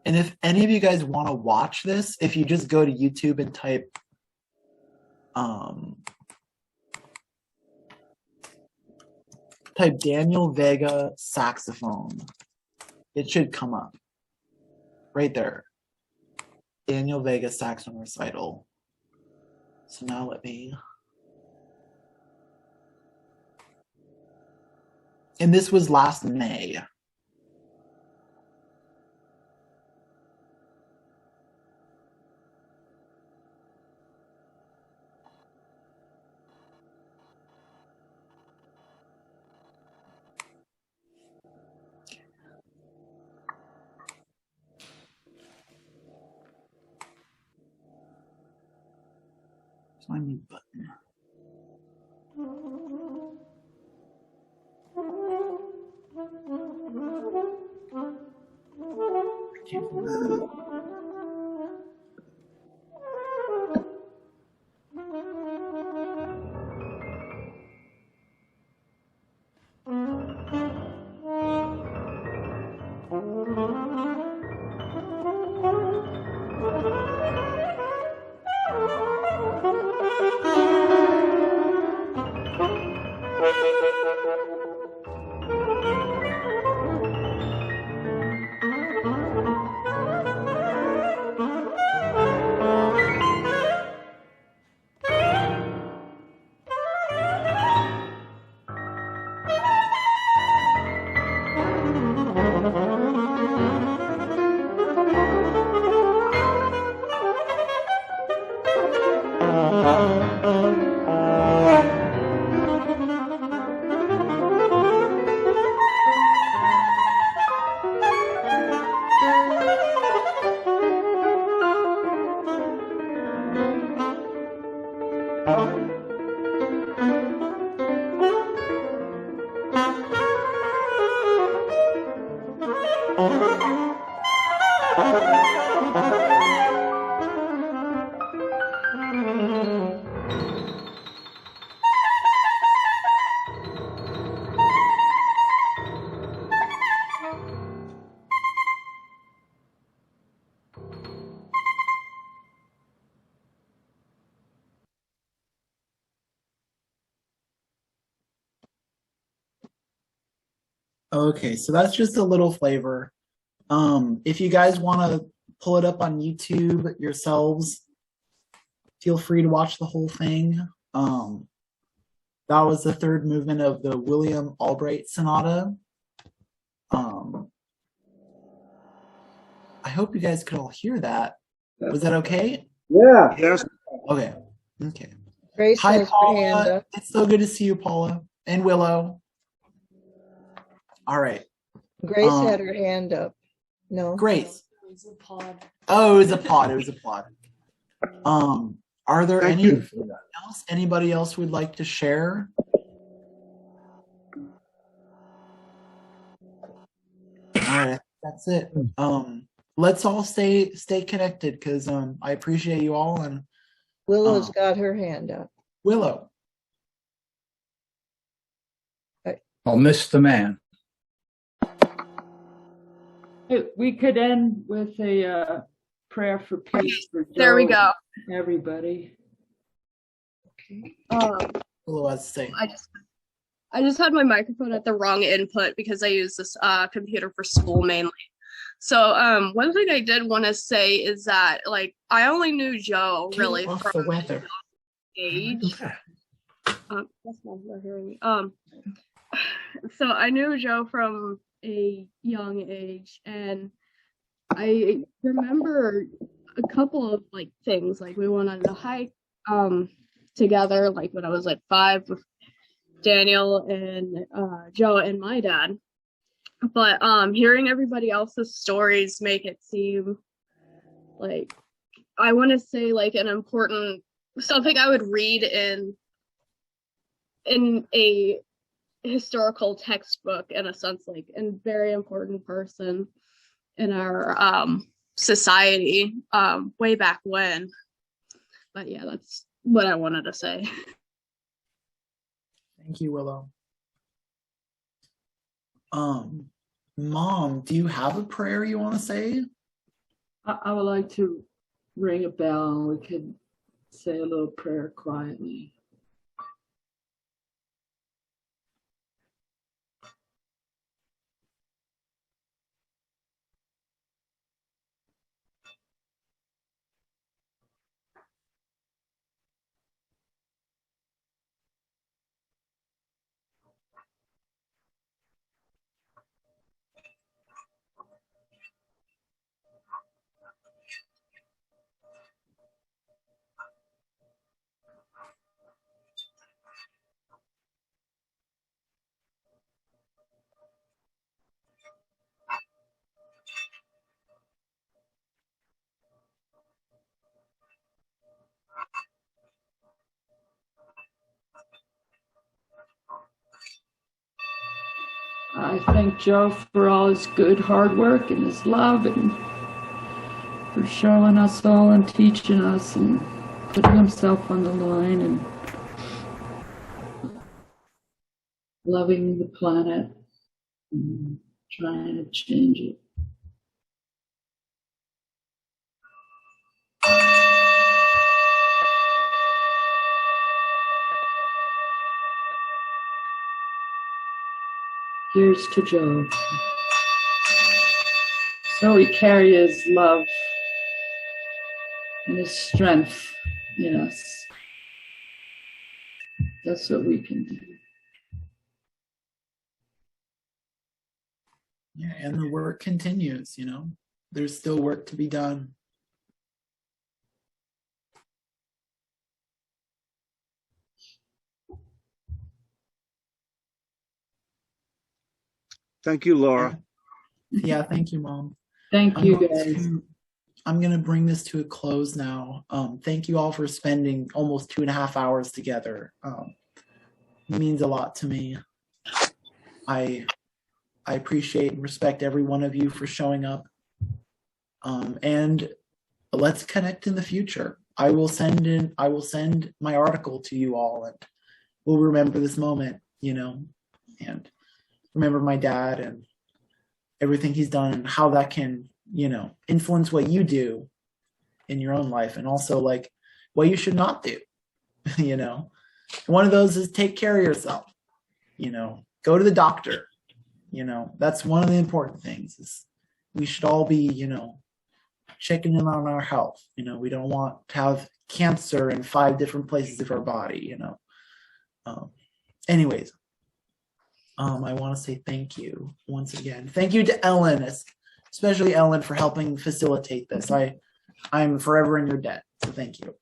And if any of you guys want to watch this, if you just go to YouTube and type Daniel Vega saxophone, it should come up right there. Daniel Vega saxophone recital. So now let me. And this was last May. It's my mute button. Okay, so that's just a little flavor. If you guys want to pull it up on YouTube yourselves, feel free to watch the whole thing. That was the third movement of the William Albright Sonata. I hope you guys could all hear that. Was that okay? Yeah. Yes. Okay. Okay. Grace Hi, has her hand Paula. up. It's so good to see you, Paula and Willow. All right. Grace had her hand up. No. Grace. It was a pod. Oh, it was a pod. It was a pod. Are there Thank any you for that. else? Anybody else would like to share? All right, that's it. Let's all stay connected because I appreciate you all. And Willow's got her hand up. Willow. I'll miss the man. We could end with a prayer for peace for Joe. There we go. Everybody. Willow has to say. I just had my microphone at the wrong input because I use this computer for school mainly. So one thing I did want to say is that like I only knew Joe really Off from the weather. age. That's not hearing me. So I knew Joe from a young age, and I remember a couple of like things. Like we went on a hike together, like when I was like 5 with Daniel and Joe and my dad. But hearing everybody else's stories make it seem like I want to say like an important something I would read in a historical textbook in a sense, like a very important person in our society way back when. But yeah, that's what I wanted to say. Thank you, Willow. Mom, do you have a prayer you want to say? I would like to ring a bell and we could say a little prayer quietly. I thank Joe for all his good hard work and his love and for showing us all and teaching us and putting himself on the line and loving the planet and trying to change it. Here's to Joe. So we carry his love and his strength in us. That's what we can do. Yeah, and the work continues, you know. There's still work to be done. Thank you, Laura. Yeah, thank you, Mom. Thank you, guys. I'm going to bring this to a close now. Thank you all for spending almost 2.5 hours together. It means a lot to me. I appreciate and respect every one of you for showing up. And let's connect in the future. I will send my article to you all, and we'll remember this moment, you know, and remember my dad and everything he's done and how that can, you know, influence what you do in your own life and also like what you should not do, you know. One of those is take care of yourself, you know, go to the doctor, You know, that's one of the important things is we should all be, you know, checking in on our health. You know, we don't want to have cancer in 5 different places of our body, you know. Anyways, I want to say thank you once again. Thank you to Ellen, especially Ellen, for helping facilitate this. I'm forever in your debt, so thank you.